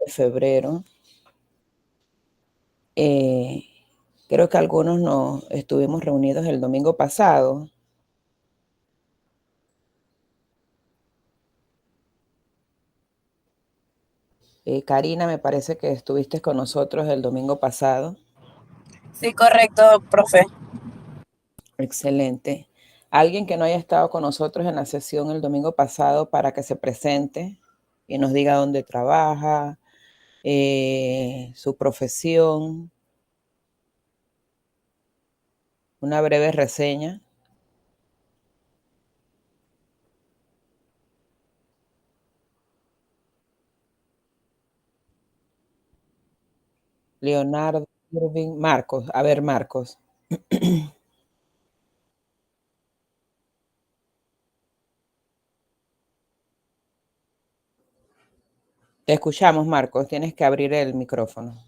de febrero. Creo que algunos nos estuvimos reunidos el domingo pasado. Karina, me parece que estuviste con nosotros el domingo pasado. Sí, correcto, profe. Excelente. Alguien que no haya estado con nosotros en la sesión el domingo pasado para que se presente y nos diga dónde trabaja, su profesión, una breve reseña. Leonardo, Irving, Marcos. A ver, Marcos. Te escuchamos, Marcos. Tienes que abrir el micrófono.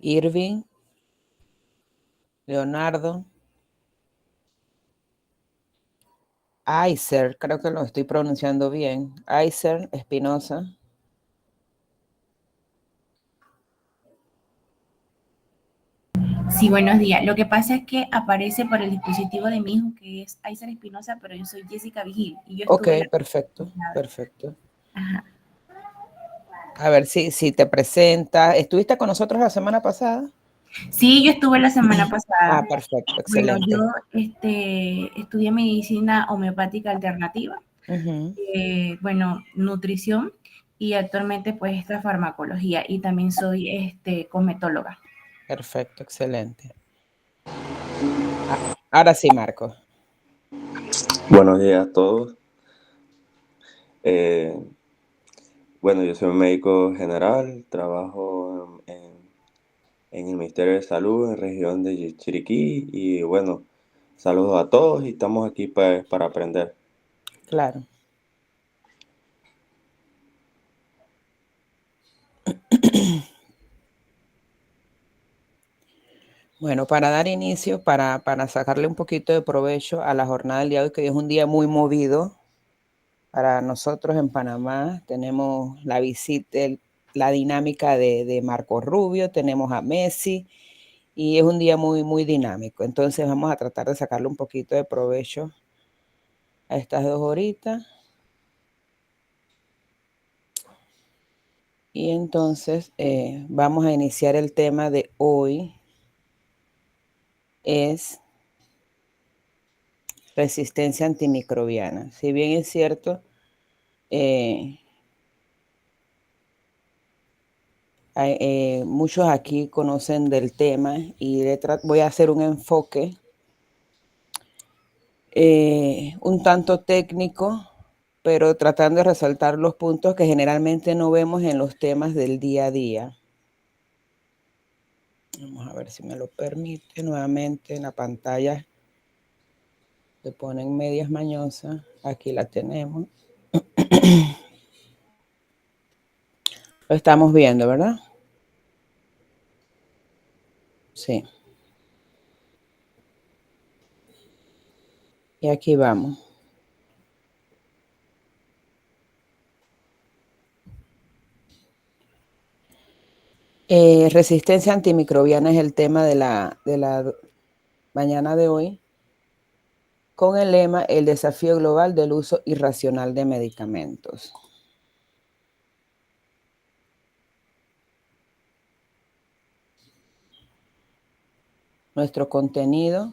Irving, Leonardo, Aiser, creo que lo estoy pronunciando bien. Aiser Espinosa. Sí, buenos días. Lo que pasa es que aparece por el dispositivo de mi hijo, que es Aiser Espinosa, pero yo soy Jessica Vigil. Y yo Ok, estuve perfecto, perfecto. Ajá. A ver si te presenta. ¿Estuviste con nosotros la semana pasada? Sí, yo estuve la semana pasada. Perfecto, Bueno, excelente. yo estudié medicina homeopática alternativa, bueno, nutrición y actualmente pues esta farmacología y también soy cosmetóloga. Perfecto, excelente. Ahora sí, Marco. Buenos días a todos. Bueno, yo soy un médico general, trabajo en el Ministerio de Salud en la región de Chiriquí y bueno, saludos a todos y estamos aquí para aprender. Claro. Bueno, para dar inicio, para sacarle un poquito de provecho a la jornada del día de hoy, que hoy es un día muy movido para nosotros en Panamá. Tenemos la visita, la dinámica de Marco Rubio, tenemos a Messi y es un día muy, muy dinámico. Entonces vamos a tratar de sacarle un poquito de provecho a estas 2 horitas. Y entonces vamos a iniciar el tema de hoy. Es resistencia antimicrobiana. Si bien es cierto, muchos aquí conocen del tema y voy a hacer un enfoque un tanto técnico, pero tratando de resaltar los puntos que generalmente no vemos en los temas del día a día. Vamos a ver si me lo permite nuevamente en la pantalla. Se ponen medias mañosas. Aquí la tenemos. Lo estamos viendo, ¿verdad? Sí. Y aquí vamos. Resistencia antimicrobiana es el tema de la mañana de hoy, con el lema El desafío global del uso irracional de medicamentos. Nuestro contenido,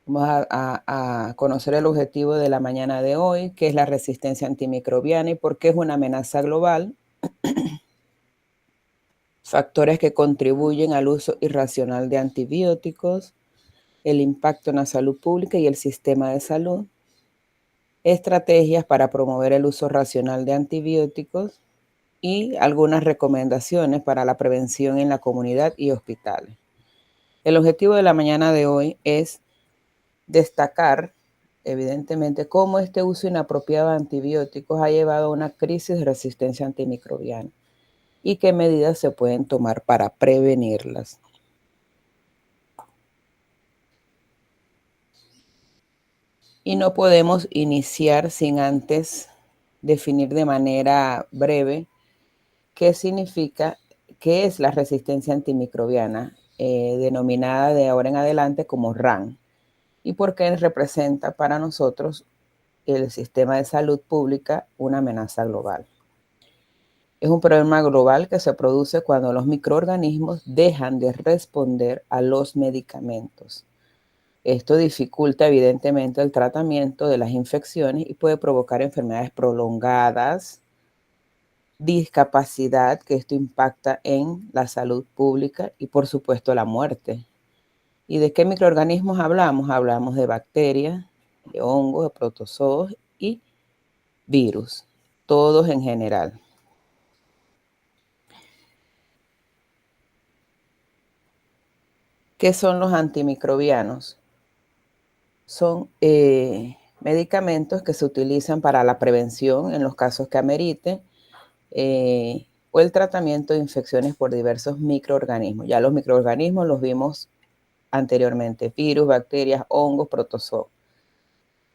vamos a conocer el objetivo de la mañana de hoy, que es la resistencia antimicrobiana y por qué es una amenaza global. Factores que contribuyen al uso irracional de antibióticos, el impacto en la salud pública y el sistema de salud, estrategias para promover el uso racional de antibióticos y algunas recomendaciones para la prevención en la comunidad y hospitales. El objetivo de la mañana de hoy es destacar evidentemente, cómo este uso inapropiado de antibióticos ha llevado a una crisis de resistencia antimicrobiana y qué medidas se pueden tomar para prevenirlas. Y no podemos iniciar sin antes definir de manera breve qué significa, qué es la resistencia antimicrobiana, denominada de ahora en adelante como RAN, y por qué representa para nosotros el sistema de salud pública una amenaza global. Es un problema global que se produce cuando los microorganismos dejan de responder a los medicamentos. Esto dificulta evidentemente el tratamiento de las infecciones y puede provocar enfermedades prolongadas, discapacidad, que esto impacta en la salud pública y por supuesto la muerte. ¿Y de qué microorganismos hablamos? Hablamos de bacterias, de hongos, de protozoos y virus, todos en general. ¿Qué son los antimicrobianos? Son medicamentos que se utilizan para la prevención en los casos que ameriten o el tratamiento de infecciones por diversos microorganismos. Ya los microorganismos los vimos anteriormente: virus, bacterias, hongos, protozoos.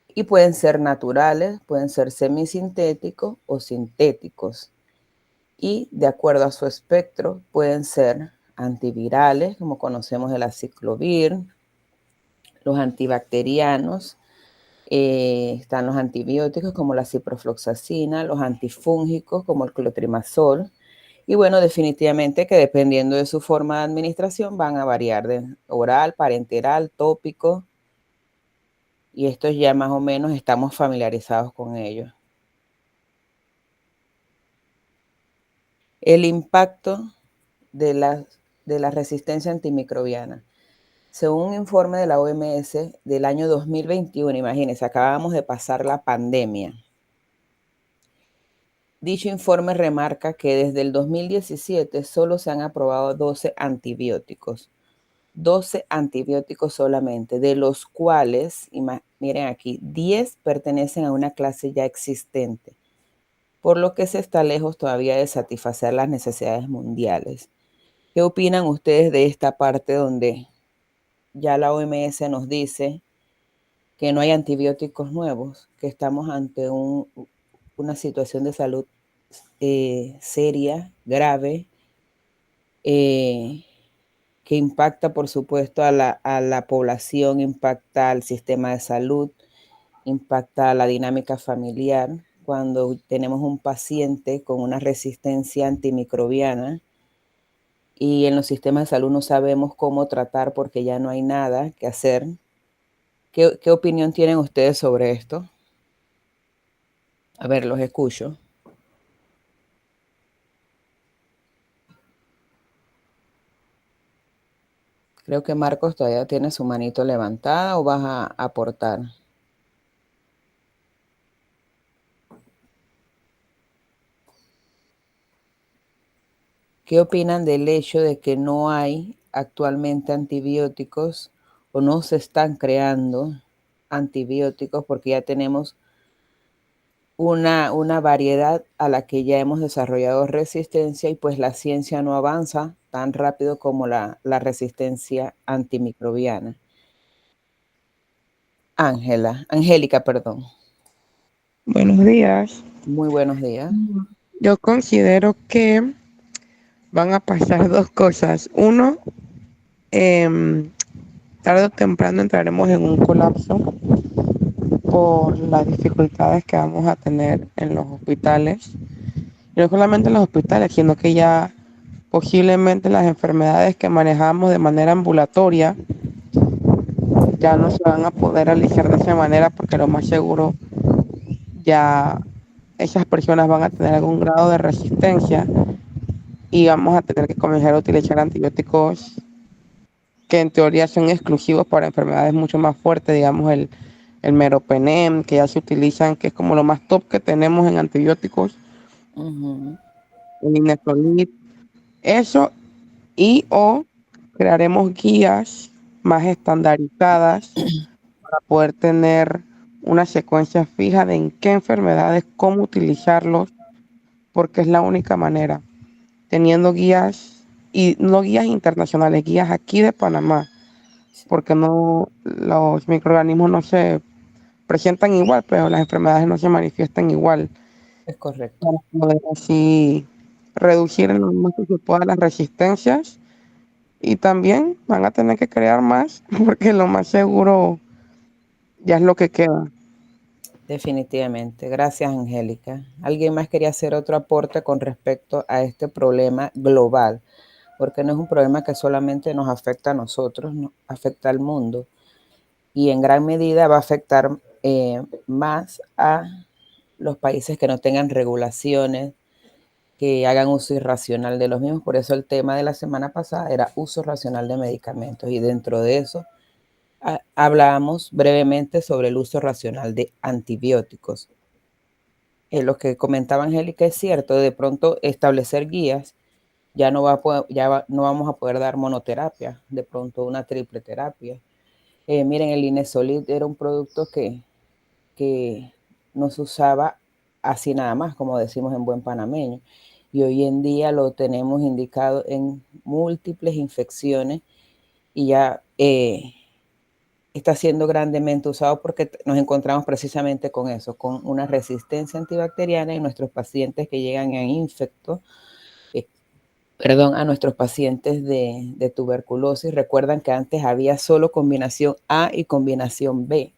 Y pueden ser naturales, pueden ser semisintéticos o sintéticos. Y de acuerdo a su espectro, pueden ser antivirales, como conocemos el aciclovir, los antibacterianos, están los antibióticos como la ciprofloxacina, los antifúngicos como el clotrimazol. Y bueno, definitivamente que dependiendo de su forma de administración van a variar de oral, parenteral, tópico. Y estos ya más o menos estamos familiarizados con ellos. El impacto de la resistencia antimicrobiana. Según un informe de la OMS del año 2021, imagínense, acabamos de pasar la pandemia. Dicho informe remarca que desde el 2017 solo se han aprobado 12 antibióticos. 12 antibióticos solamente, de los cuales, miren aquí, 10 pertenecen a una clase ya existente, por lo que se está lejos todavía de satisfacer las necesidades mundiales. ¿Qué opinan ustedes de esta parte donde ya la OMS nos dice que no hay antibióticos nuevos, que estamos ante una situación de salud seria, grave, que impacta, por supuesto, a la población, impacta al sistema de salud, impacta a la dinámica familiar? Cuando tenemos un paciente con una resistencia antimicrobiana y en los sistemas de salud no sabemos cómo tratar porque ya no hay nada que hacer. ¿Qué opinión tienen ustedes sobre esto? A ver, los escucho. Creo que Marcos todavía tiene su manito levantada, ¿o vas a aportar? ¿Qué opinan del hecho de que no hay actualmente antibióticos o no se están creando antibióticos porque ya tenemos una variedad a la que ya hemos desarrollado resistencia y pues la ciencia no avanza tan rápido como la resistencia antimicrobiana? Angélica, perdón. Buenos días. Muy buenos días. Yo considero que van a pasar dos cosas. Uno, tarde o temprano entraremos en un colapso por las dificultades que vamos a tener en los hospitales. Y no solamente en los hospitales, sino que ya posiblemente las enfermedades que manejamos de manera ambulatoria ya no se van a poder alisar de esa manera, porque lo más seguro ya esas personas van a tener algún grado de resistencia y vamos a tener que comenzar a utilizar antibióticos que en teoría son exclusivos para enfermedades mucho más fuertes, digamos el meropenem, que ya se utilizan, que es como lo más top que tenemos en antibióticos, el linezolid, eso, y o crearemos guías más estandarizadas para poder tener una secuencia fija de en qué enfermedades, cómo utilizarlos, porque es la única manera, teniendo guías, y no guías internacionales, guías aquí de Panamá, porque no, los microorganismos no se presentan igual, pero las enfermedades no se manifiestan igual, Es correcto. para poder así reducir en lo más que se pueda las resistencias, y también van a tener que crear más, porque lo más seguro ya es lo que queda. Definitivamente. Gracias, Angélica. ¿Alguien más quería hacer otro aporte con respecto a este problema global? Porque no es un problema que solamente nos afecta a nosotros, afecta al mundo. Y en gran medida va a afectar más a los países que no tengan regulaciones, que hagan uso irracional de los mismos. Por eso el tema de la semana pasada era uso racional de medicamentos. Y dentro de eso hablábamos brevemente sobre el uso racional de antibióticos. Lo que comentaba Angélica es cierto, de pronto establecer guías, ya no vamos a poder dar monoterapia, de pronto una triple terapia. Miren, el Inesolid era un producto que no se usaba así nada más, como decimos en buen panameño, y hoy en día lo tenemos indicado en múltiples infecciones y ya está siendo grandemente usado porque nos encontramos precisamente con eso, con una resistencia antibacteriana en nuestros pacientes que llegan a infectos, a nuestros pacientes de tuberculosis. Recuerdan que antes había solo combinación A y combinación B.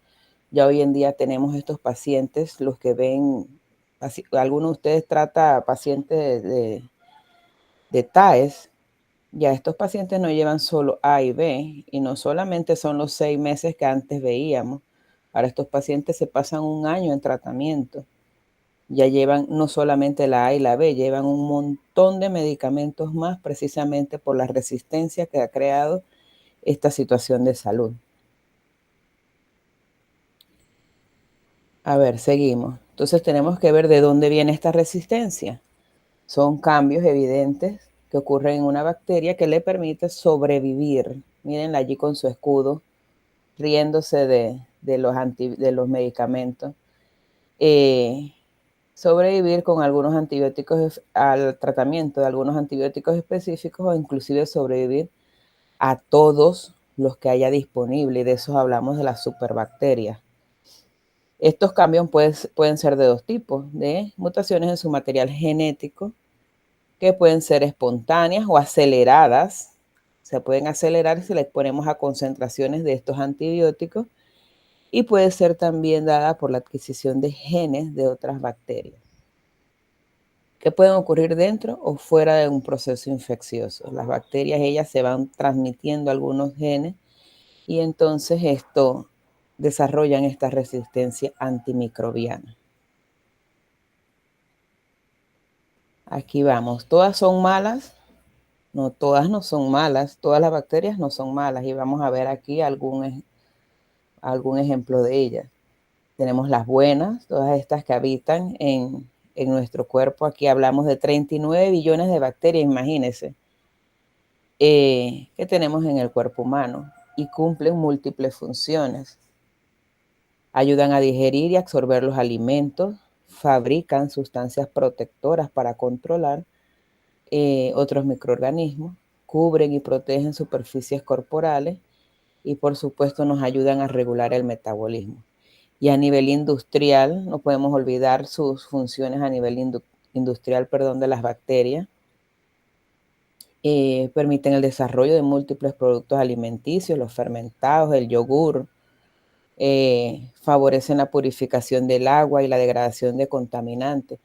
Ya hoy en día tenemos estos pacientes, los que ven, alguno de ustedes trata pacientes de TAES. Ya estos pacientes no llevan solo A y B, y no solamente son los 6 meses que antes veíamos. Ahora estos pacientes se pasan un año en tratamiento. Ya llevan no solamente la A y la B, llevan un montón de medicamentos más precisamente por la resistencia que ha creado esta situación de salud. A ver, seguimos. Entonces tenemos que ver de dónde viene esta resistencia. Son cambios evidentes que ocurren en una bacteria que le permite sobrevivir. Mírenla allí con su escudo, riéndose de los medicamentos. Sobrevivir con algunos antibióticos, al tratamiento de algunos antibióticos específicos, o inclusive sobrevivir a todos los que haya disponible. Y de eso hablamos, de las superbacterias. Estos cambios pueden ser de dos tipos: de mutaciones en su material genético, que pueden ser espontáneas o aceleradas. Se pueden acelerar si les ponemos a concentraciones de estos antibióticos, y puede ser también dada por la adquisición de genes de otras bacterias, que pueden ocurrir dentro o fuera de un proceso infeccioso. Las bacterias, ellas se van transmitiendo algunos genes, y entonces esto desarrollan esta resistencia antimicrobiana. Aquí vamos. ¿Todas son malas? No, todas no son malas. Todas las bacterias no son malas. Y vamos a ver aquí algún ejemplo de ellas. Tenemos las buenas, todas estas que habitan en nuestro cuerpo. Aquí hablamos de 39 billones de bacterias, imagínense, que tenemos en el cuerpo humano, y cumplen múltiples funciones. Ayudan a digerir y absorber los alimentos, fabrican sustancias protectoras para controlar otros microorganismos, cubren y protegen superficies corporales, y por supuesto nos ayudan a regular el metabolismo. Y a nivel industrial, no podemos olvidar sus funciones a nivel industrial de las bacterias. Permiten el desarrollo de múltiples productos alimenticios, los fermentados, el yogur. Favorecen la purificación del agua y la degradación de contaminantes.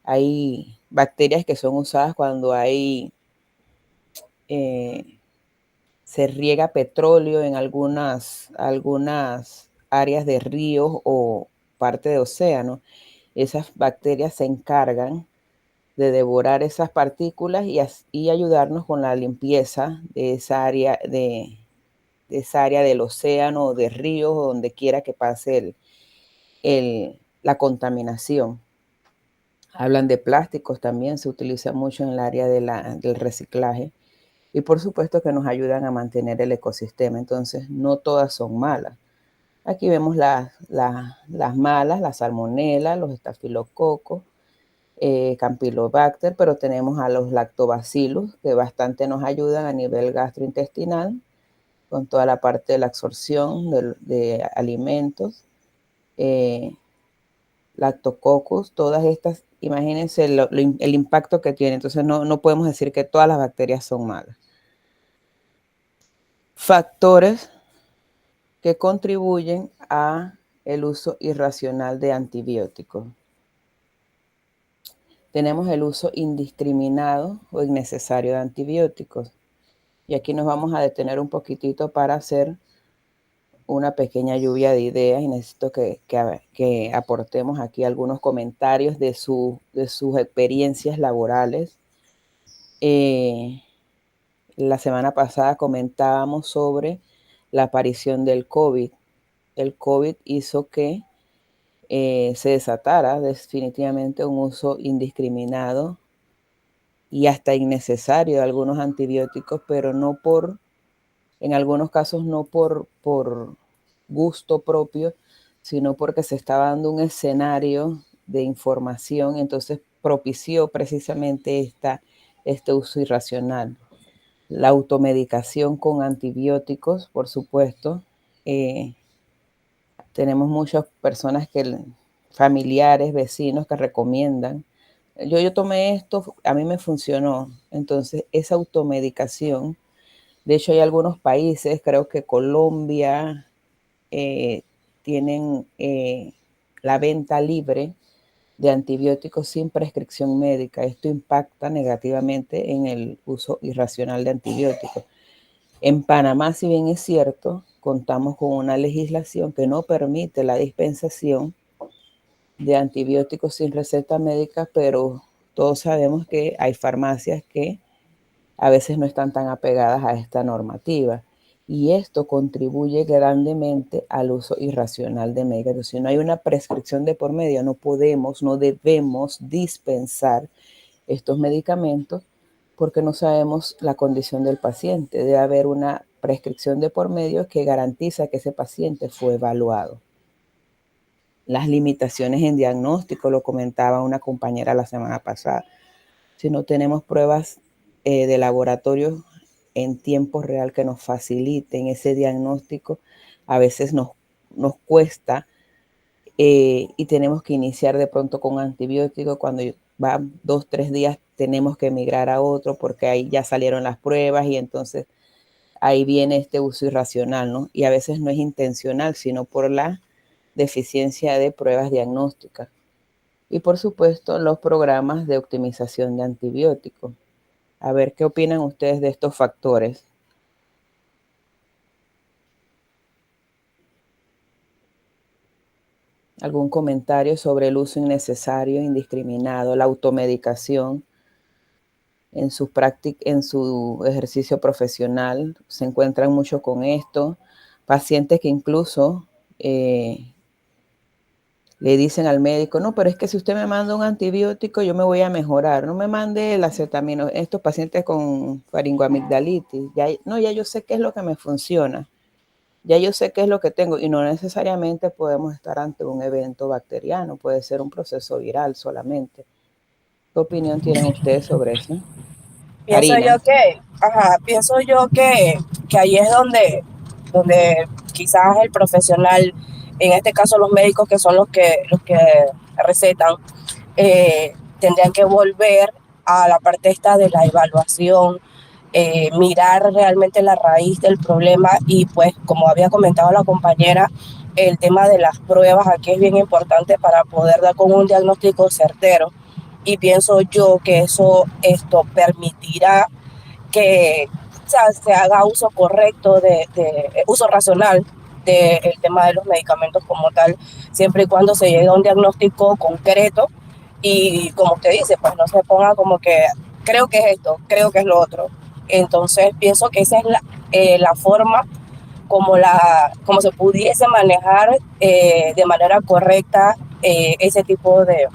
Hay bacterias que son usadas cuando se riega petróleo en algunas áreas de ríos o parte de océano. Esas bacterias se encargan de devorar esas partículas y ayudarnos con la limpieza de esa área del océano o de ríos, o donde quiera que pase la contaminación. Hablan de plásticos también, se utiliza mucho en el área del reciclaje, y por supuesto que nos ayudan a mantener el ecosistema. Entonces, no todas son malas. Aquí vemos las malas, la salmonela, los estafilococos, Campylobacter, pero tenemos a los lactobacillus que bastante nos ayudan a nivel gastrointestinal con toda la parte de la absorción de alimentos. Lactococcus, todas estas, imagínense el impacto que tiene. Entonces no podemos decir que todas las bacterias son malas. Factores que contribuyen a el uso irracional de antibióticos. Tenemos el uso indiscriminado o innecesario de antibióticos. Y aquí nos vamos a detener un poquitito para hacer una pequeña lluvia de ideas y necesito que aportemos aquí algunos comentarios de sus experiencias laborales. La semana pasada comentábamos sobre la aparición del COVID. El COVID hizo que se desatara definitivamente un uso indiscriminado y hasta innecesario de algunos antibióticos, pero en algunos casos no por gusto propio, sino porque se estaba dando un escenario de información, entonces propició precisamente este uso irracional. La automedicación con antibióticos, por supuesto. Tenemos muchas personas familiares, vecinos que recomiendan. Yo tomé esto, a mí me funcionó. Entonces, esa automedicación, de hecho hay algunos países, creo que Colombia, tienen la venta libre de antibióticos sin prescripción médica. Esto impacta negativamente en el uso irracional de antibióticos. En Panamá, si bien es cierto, contamos con una legislación que no permite la dispensación de antibióticos sin receta médica, pero todos sabemos que hay farmacias que a veces no están tan apegadas a esta normativa. Y esto contribuye grandemente al uso irracional de medicamentos. Si no hay una prescripción de por medio, no debemos dispensar estos medicamentos porque no sabemos la condición del paciente. Debe haber una prescripción de por medio que garantiza que ese paciente fue evaluado. Las limitaciones en diagnóstico, lo comentaba una compañera la semana pasada. Si no tenemos pruebas de laboratorio en tiempo real que nos faciliten ese diagnóstico, a veces nos cuesta y tenemos que iniciar de pronto con antibióticos. Cuando va 2 o 3 días tenemos que migrar a otro porque ahí ya salieron las pruebas y entonces ahí viene este uso irracional, ¿no? Y a veces no es intencional, sino por la deficiencia de pruebas diagnósticas. Y por supuesto, los programas de optimización de antibióticos. A ver, ¿qué opinan ustedes de estos factores? ¿Algún comentario sobre el uso innecesario, indiscriminado, la automedicación en su ejercicio profesional? Se encuentran mucho con esto. Pacientes que incluso le dicen al médico, no, pero es que si usted me manda un antibiótico, yo me voy a mejorar. No me mande el acetamino. Estos pacientes con faringoamigdalitis, ya yo sé qué es lo que me funciona. Ya yo sé qué es lo que tengo y no necesariamente podemos estar ante un evento bacteriano. Puede ser un proceso viral solamente. ¿Qué opinión tienen ustedes sobre eso? Pienso Karina. pienso yo que ahí es donde quizás el profesional, en este caso los médicos que son los que recetan, tendrían que volver a la parte esta de la evaluación, mirar realmente la raíz del problema y pues como había comentado la compañera, el tema de las pruebas aquí es bien importante para poder dar con un diagnóstico certero y pienso yo que esto permitirá que se haga uso correcto de uso racional del tema de los medicamentos como tal, siempre y cuando se llegue a un diagnóstico concreto y como usted dice, pues no se ponga como que creo que es esto, creo que es lo otro. Entonces pienso que esa es la forma como se pudiese manejar de manera correcta ese tipo de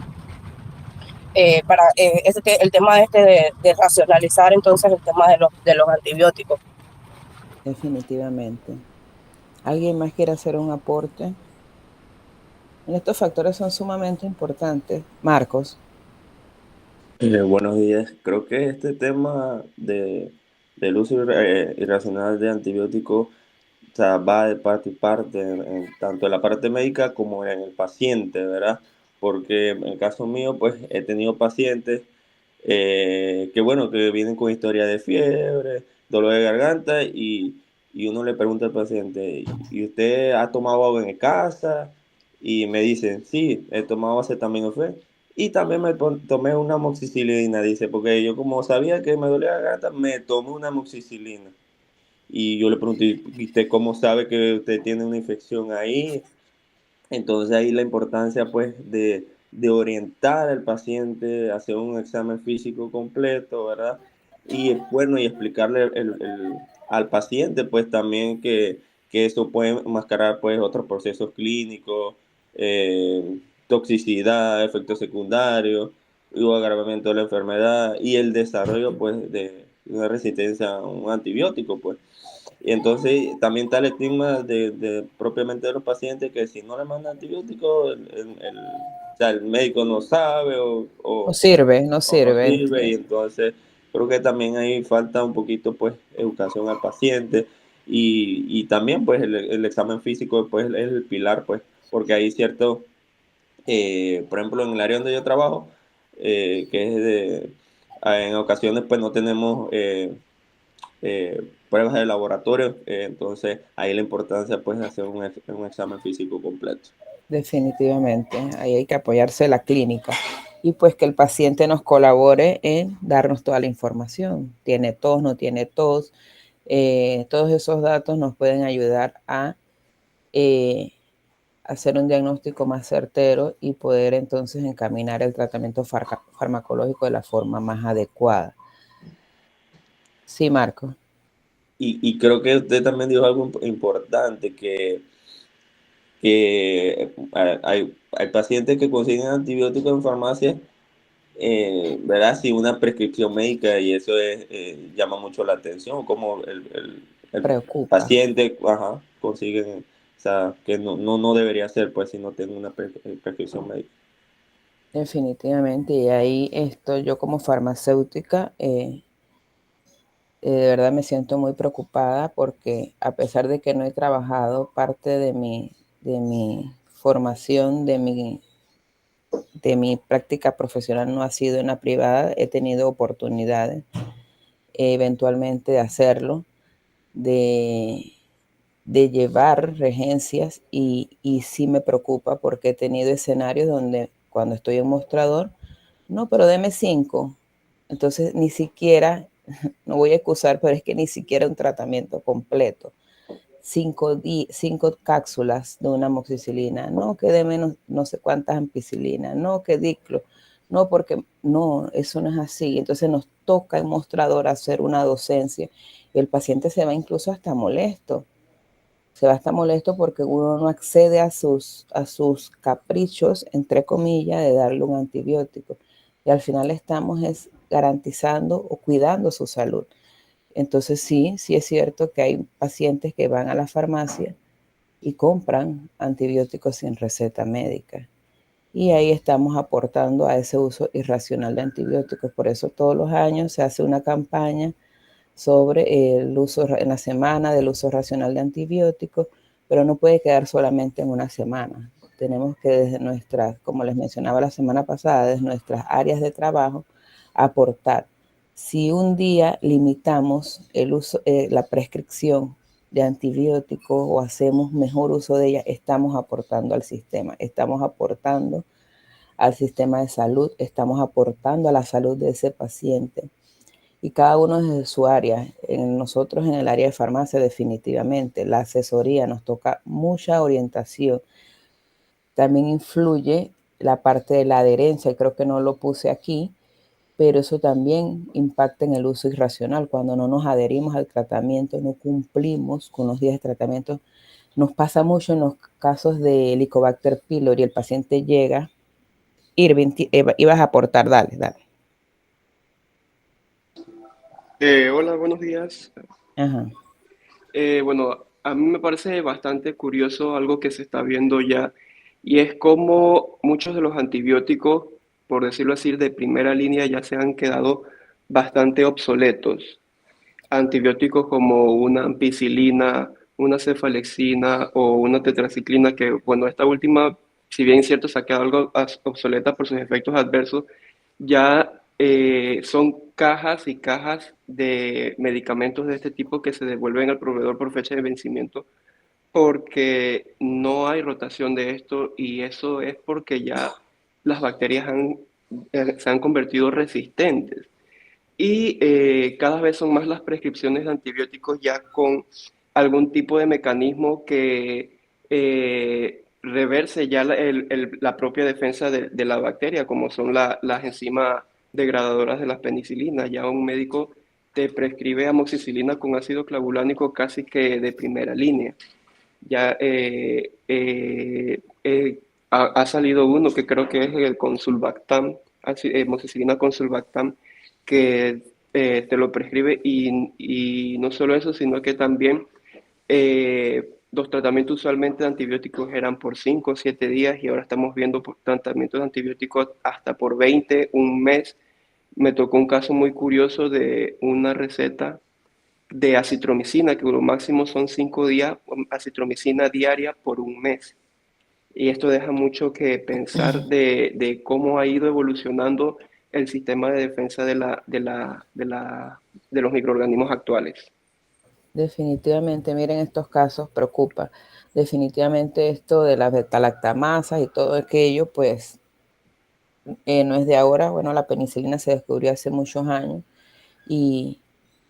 el tema de racionalizar entonces el tema de los antibióticos. Definitivamente. ¿Alguien más quiere hacer un aporte? Estos factores son sumamente importantes. Marcos. Buenos días. Creo que este tema del uso irracional de antibióticos, o sea, va de parte y parte, tanto en la parte médica como en el paciente, ¿verdad? Porque en el caso mío, pues he tenido pacientes que, bueno, que vienen con historia de fiebre, dolor de garganta y uno le pregunta al paciente, ¿y usted ha tomado agua en casa? Y me dicen, sí, he tomado acetaminofén y también tomé una amoxicilina, dice, porque yo como sabía que me dolía la garganta, me tomé una amoxicilina. Y yo le pregunté, ¿y usted cómo sabe que usted tiene una infección ahí? Entonces ahí la importancia pues de orientar al paciente, hacer un examen físico completo, ¿verdad? Y bueno, y explicarle al paciente pues también que eso puede enmascarar pues otros procesos clínicos, toxicidad, efectos secundarios, y agravamiento de la enfermedad y el desarrollo pues de una resistencia a un antibiótico pues. Y entonces también está el estigma propiamente de los pacientes que si no le mandan antibióticos, o sea, el médico no sabe No sirve, no o no sirve. sirve. Y entonces creo que también ahí falta un poquito pues educación al paciente y también pues el examen físico pues es el pilar pues porque hay cierto, por ejemplo en el área donde yo trabajo, que es en ocasiones pues no tenemos pruebas de laboratorio, entonces ahí la importancia pues de hacer un examen físico completo. Definitivamente, ahí hay que apoyarse en la clínica y pues que el paciente nos colabore en darnos toda la información. Tiene tos, no tiene tos. Todos esos datos nos pueden ayudar a eh, hacer un diagnóstico más certero y poder entonces encaminar el tratamiento farmacológico de la forma más adecuada. Sí, Marco. Y creo que usted también dijo algo importante, que hay pacientes que consiguen antibióticos en farmacia, ¿verdad? Sin una prescripción médica y eso llama mucho la atención, como el Preocupa. paciente, ajá, consiguen, o sea, que no debería ser pues si no tiene una prescripción médica. Definitivamente, y ahí esto yo como farmacéutica de verdad me siento muy preocupada porque a pesar de que no he trabajado, parte de mi formación, de mi práctica profesional no ha sido en la privada, he tenido oportunidades eventualmente de hacerlo, de, de llevar regencias y sí me preocupa porque he tenido escenarios donde cuando estoy en mostrador, no, pero deme 5. Entonces ni siquiera, no voy a excusar, pero es que ni siquiera un tratamiento completo. 5 cápsulas de una amoxicilina, no que de menos no sé cuántas ampicilinas, no que diclo, no porque no, eso no es así. Entonces nos toca en mostrador hacer una docencia y el paciente se va incluso hasta molesto. Se va hasta molesto porque uno no accede a sus caprichos, entre comillas, de darle un antibiótico. Y al final estamos es garantizando o cuidando su salud. Entonces sí, sí es cierto que hay pacientes que van a la farmacia y compran antibióticos sin receta médica. Y ahí estamos aportando a ese uso irracional de antibióticos. Por eso todos los años se hace una campaña sobre el uso en la semana del uso racional de antibióticos, pero no puede quedar solamente en una semana. Tenemos que desde nuestras, como les mencionaba la semana pasada, desde nuestras áreas de trabajo, aportar. Si un día limitamos el uso, la prescripción de antibióticos o hacemos mejor uso de ella, estamos aportando al sistema, estamos aportando al sistema de salud, estamos aportando a la salud de ese paciente y cada uno desde su área. En nosotros en el área de farmacia definitivamente la asesoría nos toca mucha orientación. También influye la parte de la adherencia, y creo que no lo puse aquí, pero eso también impacta en el uso irracional. Cuando no nos adherimos al tratamiento, no cumplimos con los días de tratamiento. Nos pasa mucho en los casos de Helicobacter pylori, el paciente llega. Irving, ibas a aportar, dale, dale. Hola, buenos días. Ajá. Bueno, a mí me parece bastante curioso algo que se está viendo ya, y es como muchos de los antibióticos, por decirlo así, de primera línea ya se han quedado bastante obsoletos. Antibióticos como una ampicilina, una cefalexina o una tetraciclina, que bueno, esta última, si bien es cierto, se ha quedado algo obsoleta por sus efectos adversos, ya son cajas y cajas de medicamentos de este tipo que se devuelven al proveedor por fecha de vencimiento porque no hay rotación de esto y eso es porque ya las bacterias se han convertido resistentes. Y cada vez son más las prescripciones de antibióticos ya con algún tipo de mecanismo que reverse ya la propia defensa de la bacteria, como son las enzimas degradadoras de las penicilinas. Ya un médico te prescribe amoxicilina con ácido clavulánico casi que de primera línea. Ya ha salido uno que creo que es el Consulbactam, amoxicilina con Sulbactam, que te lo prescribe y no solo eso, sino que también los tratamientos usualmente de antibióticos eran por 5 o 7 días y ahora estamos viendo tratamientos de antibióticos hasta por 20, un mes. Me tocó un caso muy curioso de una receta de acitromicina, que lo máximo son 5 días, acitromicina diaria por un mes. Y esto deja mucho que pensar de cómo ha ido evolucionando el sistema de defensa de los microorganismos actuales. Definitivamente, miren, estos casos preocupa. Definitivamente esto de las beta-lactamasas y todo aquello, pues no es de ahora. Bueno, la penicilina se descubrió hace muchos años y,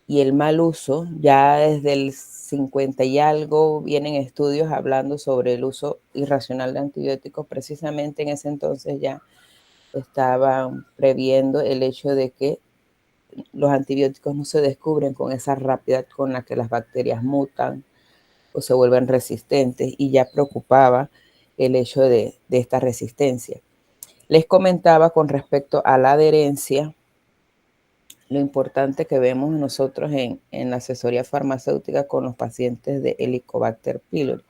y el mal uso, ya desde el 50 y algo vienen estudios hablando sobre el uso irracional de antibióticos. Precisamente en ese entonces ya estaban previendo el hecho de que los antibióticos no se descubren con esa rapidez con la que las bacterias mutan o se vuelven resistentes, y ya preocupaba el hecho de esta resistencia. Les comentaba con respecto a la adherencia, lo importante que vemos nosotros en la asesoría farmacéutica con los pacientes de Helicobacter pylori.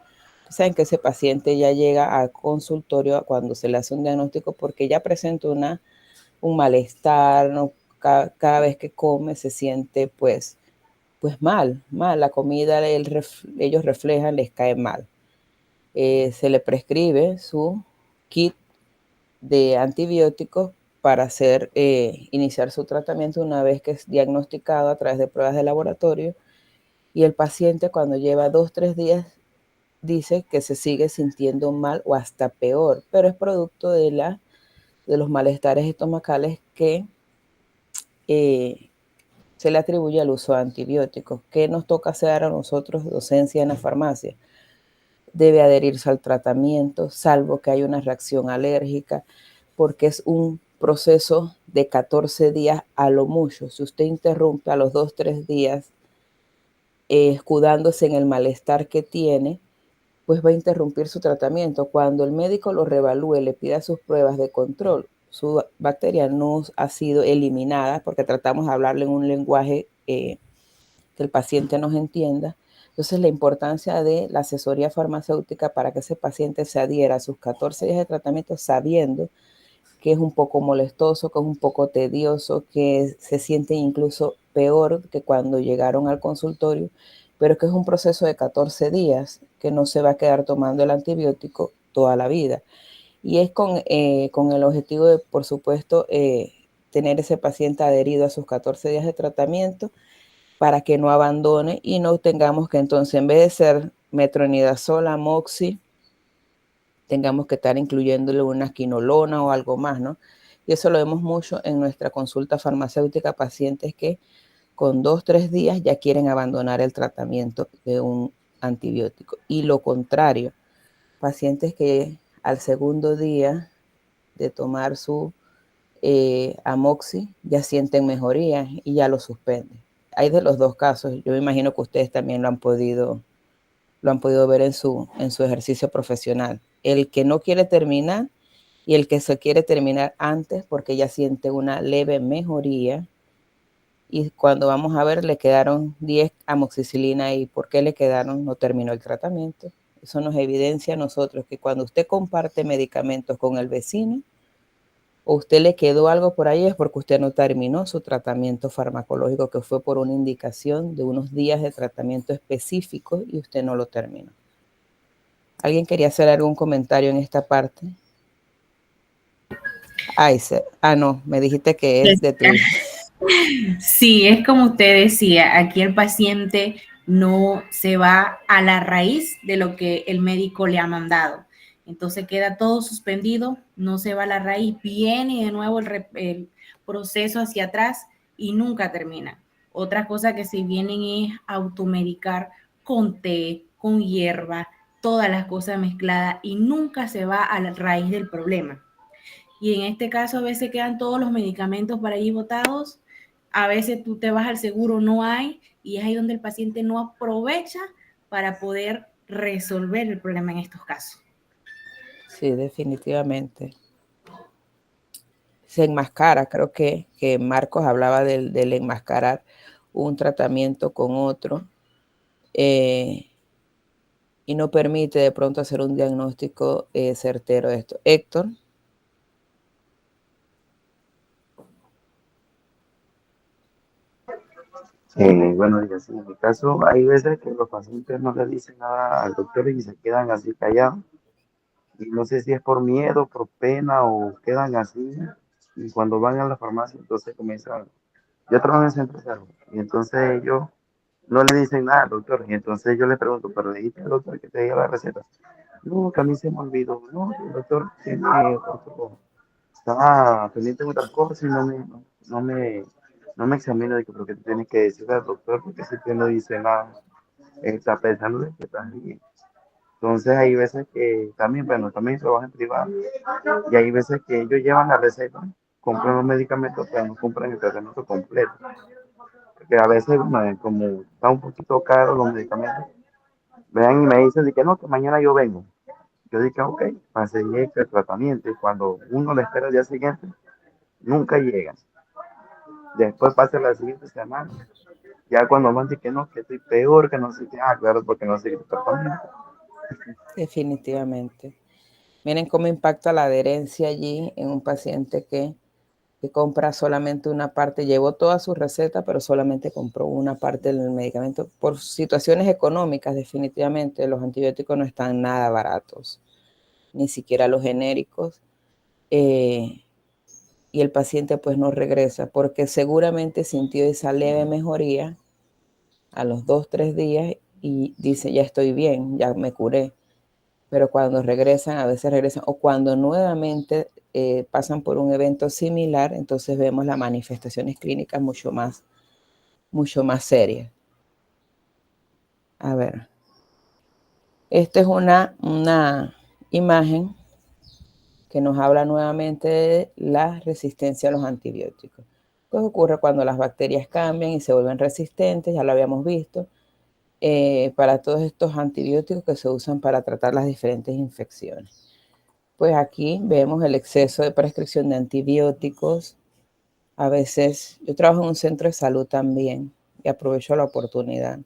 Saben que ese paciente ya llega al consultorio cuando se le hace un diagnóstico porque ya presenta un malestar, ¿no? Cada vez que come se siente pues mal, la comida ellos reflejan, les cae mal. Se le prescribe su kit de antibióticos para iniciar su tratamiento una vez que es diagnosticado a través de pruebas de laboratorio, y el paciente cuando lleva 2-3 días dice que se sigue sintiendo mal o hasta peor, pero es producto de los malestares estomacales que se le atribuye al uso de antibióticos. ¿Qué nos toca hacer a nosotros, docencia en la farmacia? Debe adherirse al tratamiento, salvo que haya una reacción alérgica, porque es un proceso de 14 días a lo mucho. Si usted interrumpe a los 2-3 días, escudándose en el malestar que tiene, pues va a interrumpir su tratamiento. Cuando el médico lo reevalúe, le pida sus pruebas de control, su bacteria no ha sido eliminada, porque tratamos de hablarle en un lenguaje que el paciente nos entienda. Entonces, la importancia de la asesoría farmacéutica para que ese paciente se adhiera a sus 14 días de tratamiento sabiendo que es un poco molestoso, que es un poco tedioso, que se siente incluso peor que cuando llegaron al consultorio, pero que es un proceso de 14 días, que no se va a quedar tomando el antibiótico toda la vida. Y es con el objetivo de, por supuesto, tener ese paciente adherido a sus 14 días de tratamiento para que no abandone y no tengamos que entonces, en vez de ser metronidazol, amoxi, tengamos que estar incluyéndole una quinolona o algo más, ¿no? Y eso lo vemos mucho en nuestra consulta farmacéutica, pacientes que con 2-3 días ya quieren abandonar el tratamiento de un antibiótico. Y lo contrario, pacientes que al segundo día de tomar su amoxi ya sienten mejoría y ya lo suspenden. Hay de los dos casos. Yo me imagino que ustedes también lo han podido ver en su ejercicio profesional. El que no quiere terminar y el que se quiere terminar antes porque ya siente una leve mejoría y cuando vamos a ver le quedaron 10 amoxicilina ahí. ¿Por qué le quedaron? No terminó el tratamiento. Eso nos evidencia a nosotros que cuando usted comparte medicamentos con el vecino, o usted le quedó algo por ahí, es porque usted no terminó su tratamiento farmacológico, que fue por una indicación de unos días de tratamiento específico y usted no lo terminó. ¿Alguien quería hacer algún comentario en esta parte? No, me dijiste que es de tu hija. Sí, es como usted decía, aquí el paciente no se va a la raíz de lo que el médico le ha mandado. Entonces queda todo suspendido, no se va a la raíz, viene de nuevo el proceso hacia atrás y nunca termina. Otra cosa que se vienen es automedicar con té, con hierba, todas las cosas mezcladas y nunca se va a la raíz del problema. Y en este caso a veces quedan todos los medicamentos para allí botados, a veces tú te vas al seguro, no hay, y es ahí donde el paciente no aprovecha para poder resolver el problema en estos casos. Sí, definitivamente. Se enmascara, creo que Marcos hablaba del enmascarar un tratamiento con otro y no permite de pronto hacer un diagnóstico certero de esto. Héctor. Bueno, diga, sí, en mi caso hay veces que los pacientes no le dicen nada al doctor y se quedan así callados. Y no sé si es por miedo, por pena o quedan así. Y cuando van a la farmacia, entonces comienzan. Yo trabajo en el centro de salud y entonces ellos no le dicen nada al doctor. Y entonces yo le pregunto, ¿pero le dijiste al doctor que te diga la receta? No, que a mí se me olvidó. No, el doctor tiene otro, está pendiente de otras cosas y no me examina de que porque tienes que decirle al doctor porque si usted no dice nada, está pensando de que estás bien. Entonces hay veces que también, bueno, también trabajo en privado y hay veces que ellos llevan la receta, compran los medicamentos, pero no compran el tratamiento completo. Porque a veces, bueno, como está un poquito caro los medicamentos, vean y me dicen de que no, que mañana yo vengo. Yo digo, ok, para seguir el tratamiento y cuando uno le espera el día siguiente, nunca llegan. Después pasa la siguiente semana. Ya cuando van dicen que no, que estoy peor, que no sé qué. Ah, claro, porque no sigue el tratamiento. Definitivamente. Miren cómo impacta la adherencia allí en un paciente que compra solamente una parte, llevó toda su receta, pero solamente compró una parte del medicamento. Por situaciones económicas, definitivamente, los antibióticos no están nada baratos, ni siquiera los genéricos. Y el paciente pues no regresa, porque seguramente sintió esa leve mejoría a los 2, 3 días y dice, ya estoy bien, ya me curé. Pero cuando regresan, a veces regresan, o cuando nuevamente pasan por un evento similar, entonces vemos las manifestaciones clínicas mucho más serias. A ver, esta es una imagen que nos habla nuevamente de la resistencia a los antibióticos. ¿Qué ocurre cuando las bacterias cambian y se vuelven resistentes? Ya lo habíamos visto. Para todos estos antibióticos que se usan para tratar las diferentes infecciones. Pues aquí vemos el exceso de prescripción de antibióticos. A veces, yo trabajo en un centro de salud también y aprovecho la oportunidad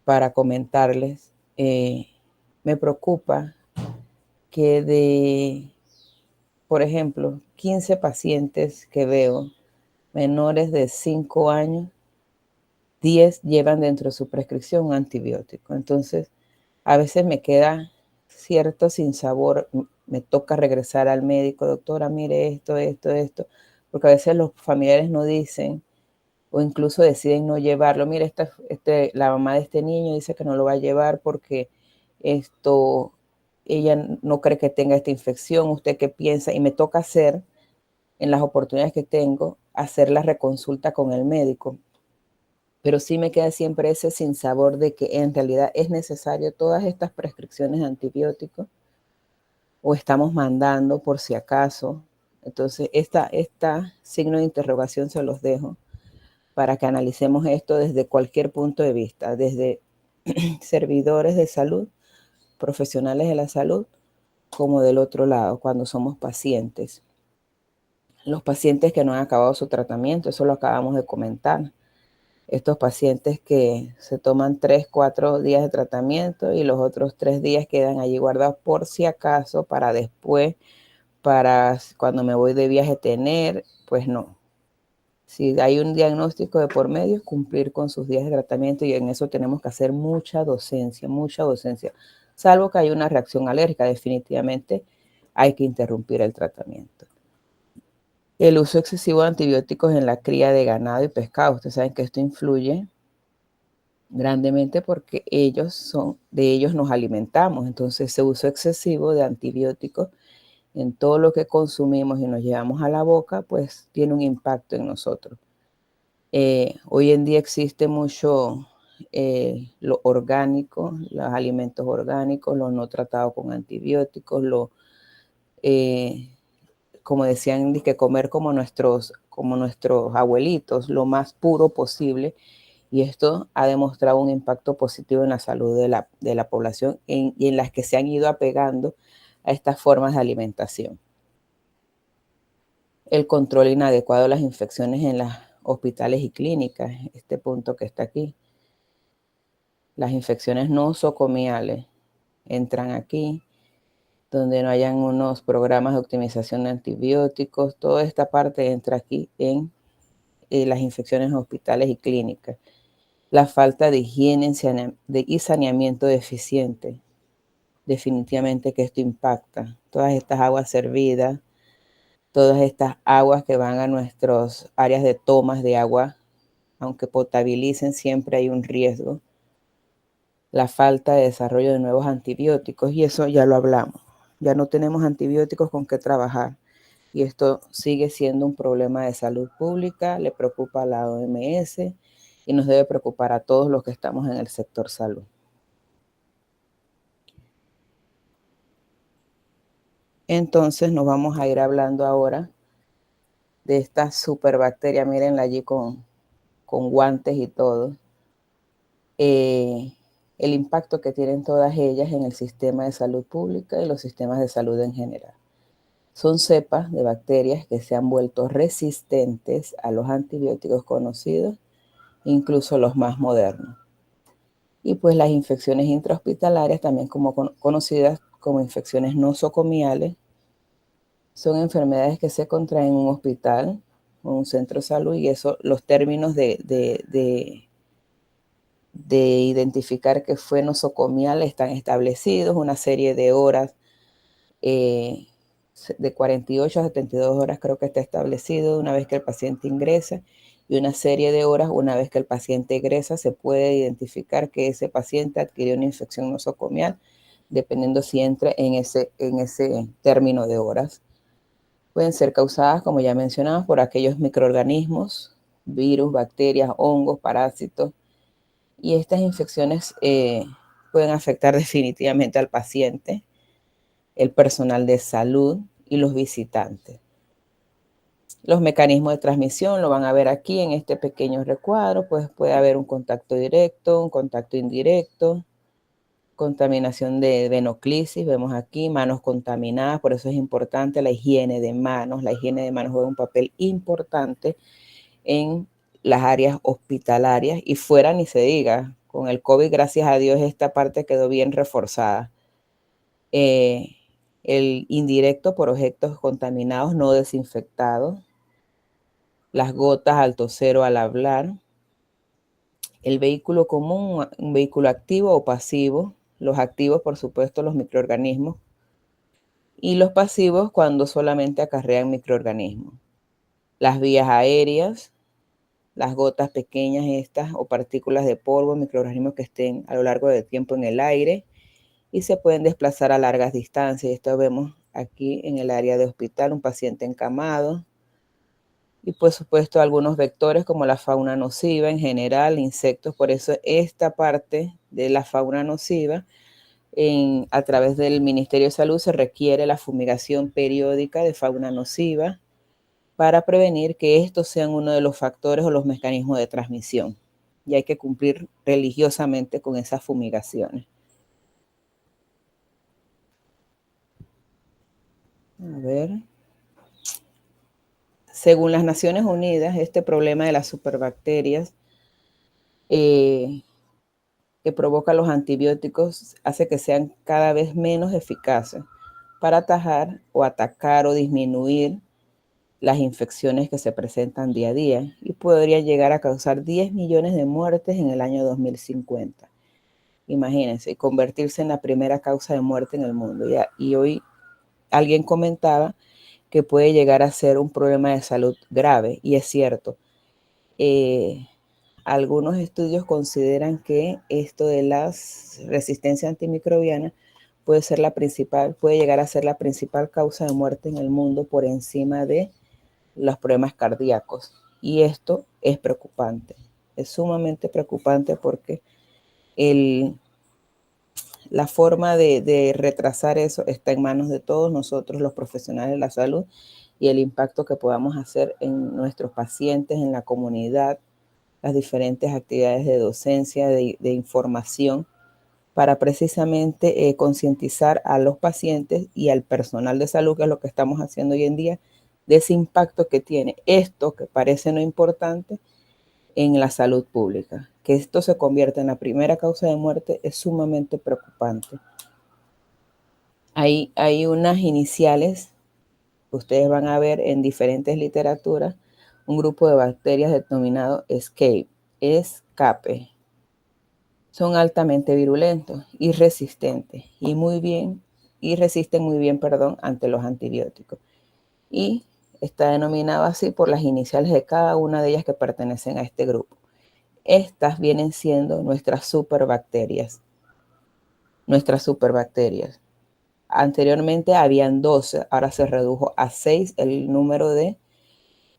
para comentarles. Me preocupa que por ejemplo, 15 pacientes que veo menores de 5 años, 10 llevan dentro de su prescripción un antibiótico. Entonces, a veces me queda cierto sinsabor, me toca regresar al médico, doctora, mire esto, porque a veces los familiares no dicen o incluso deciden no llevarlo. Mire, la mamá de este niño dice que no lo va a llevar porque ella no cree que tenga esta infección, ¿usted qué piensa? Y me toca hacer, en las oportunidades que tengo, hacer la reconsulta con el médico. Pero sí me queda siempre ese sinsabor de que en realidad es necesario todas estas prescripciones de antibióticos o estamos mandando por si acaso. Entonces, esta signo de interrogación se los dejo para que analicemos esto desde cualquier punto de vista, desde servidores de salud, profesionales de la salud, como del otro lado, cuando somos pacientes. los pacientes que no han acabado su tratamiento, eso lo acabamos de comentar. Estos pacientes que se toman 3, 4 días de tratamiento y los otros 3 días quedan allí guardados por si acaso para después, para cuando me voy de viaje tener, pues no. Si hay un diagnóstico de por medio, cumplir con sus días de tratamiento, y en eso tenemos que hacer mucha docencia, salvo que haya una reacción alérgica, definitivamente hay que interrumpir el tratamiento. El uso excesivo de antibióticos en la cría de ganado y pescado, ustedes saben que esto influye grandemente porque de ellos nos alimentamos, entonces ese uso excesivo de antibióticos en todo lo que consumimos y nos llevamos a la boca, pues tiene un impacto en nosotros. Hoy en día existe mucho lo orgánico, los alimentos orgánicos, los no tratados con antibióticos, como decían, que comer como nuestros abuelitos, lo más puro posible, y esto ha demostrado un impacto positivo en la salud de la población y en las que se han ido apegando a estas formas de alimentación. El control inadecuado de las infecciones en los hospitales y clínicas, este punto que está aquí. Las infecciones nosocomiales entran aquí, donde no hayan unos programas de optimización de antibióticos, toda esta parte entra aquí en las infecciones en hospitales y clínicas. La falta de higiene y saneamiento deficiente, definitivamente que esto impacta. Todas estas aguas servidas, todas estas aguas que van a nuestras áreas de tomas de agua, aunque potabilicen, siempre hay un riesgo. La falta de desarrollo de nuevos antibióticos, y eso ya lo hablamos. Ya no tenemos antibióticos con qué trabajar, y esto sigue siendo un problema de salud pública, le preocupa a la OMS y nos debe preocupar a todos los que estamos en el sector salud. Entonces nos vamos a ir hablando ahora de esta superbacteria, mírenla allí con guantes y todo. El impacto que tienen todas ellas en el sistema de salud pública y los sistemas de salud en general. Son cepas de bacterias que se han vuelto resistentes a los antibióticos conocidos, incluso los más modernos. Y pues las infecciones intrahospitalarias, también conocidas como infecciones nosocomiales, son enfermedades que se contraen en un hospital o un centro de salud, y eso, los términos de identificar que fue nosocomial están establecidos, una serie de horas, de 48 a 72 horas creo que está establecido una vez que el paciente ingresa, y una serie de horas una vez que el paciente egresa se puede identificar que ese paciente adquirió una infección nosocomial, dependiendo si entra en ese término de horas. Pueden ser causadas, como ya mencionamos, por aquellos microorganismos, virus, bacterias, hongos, parásitos, y estas infecciones pueden afectar definitivamente al paciente, el personal de salud y los visitantes. Los mecanismos de transmisión lo van a ver aquí en este pequeño recuadro, pues puede haber un contacto directo, un contacto indirecto, contaminación de venoclisis, vemos aquí, manos contaminadas, por eso es importante la higiene de manos. La higiene de manos juega un papel importante en las áreas hospitalarias, y fuera ni se diga. Con el COVID, gracias a Dios, esta parte quedó bien reforzada. El indirecto por objetos contaminados no desinfectados, las gotas al toser o al hablar, el vehículo común, un vehículo activo o pasivo, los activos, por supuesto, los microorganismos, y los pasivos cuando solamente acarrean microorganismos. Las vías aéreas, las gotas pequeñas estas o partículas de polvo, microorganismos que estén a lo largo del tiempo en el aire y se pueden desplazar a largas distancias. Esto vemos aquí en el área de hospital, un paciente encamado. Y por supuesto algunos vectores como la fauna nociva en general, insectos. Por eso esta parte de la fauna nociva, a través del Ministerio de Salud se requiere la fumigación periódica de fauna nociva para prevenir que estos sean uno de los factores o los mecanismos de transmisión. Y hay que cumplir religiosamente con esas fumigaciones. A ver. Según las Naciones Unidas, este problema de las superbacterias que provocan los antibióticos hace que sean cada vez menos eficaces para atajar o atacar o disminuir las infecciones que se presentan día a día y podría llegar a causar 10 millones de muertes en el año 2050. Imagínense, y convertirse en la primera causa de muerte en el mundo. Y hoy alguien comentaba que puede llegar a ser un problema de salud grave, y es cierto. Algunos estudios consideran que esto de la resistencia antimicrobiana puede llegar a ser la principal causa de muerte en el mundo por encima de los problemas cardíacos. Y esto es preocupante, es sumamente preocupante porque la forma de retrasar eso está en manos de todos nosotros, los profesionales de la salud, y el impacto que podamos hacer en nuestros pacientes, en la comunidad, las diferentes actividades de docencia, de información, para precisamente concientizar a los pacientes y al personal de salud, que es lo que estamos haciendo hoy en día, de ese impacto que tiene esto, que parece no importante, en la salud pública. Que esto se convierta en la primera causa de muerte es sumamente preocupante. Hay unas iniciales que ustedes van a ver en diferentes literaturas, un grupo de bacterias denominado escape. Son altamente virulentos y resistentes y resisten muy bien, ante los antibióticos. Y está denominado así por las iniciales de cada una de ellas que pertenecen a este grupo. Estas vienen siendo nuestras superbacterias. Anteriormente habían 12, ahora se redujo a 6 el número de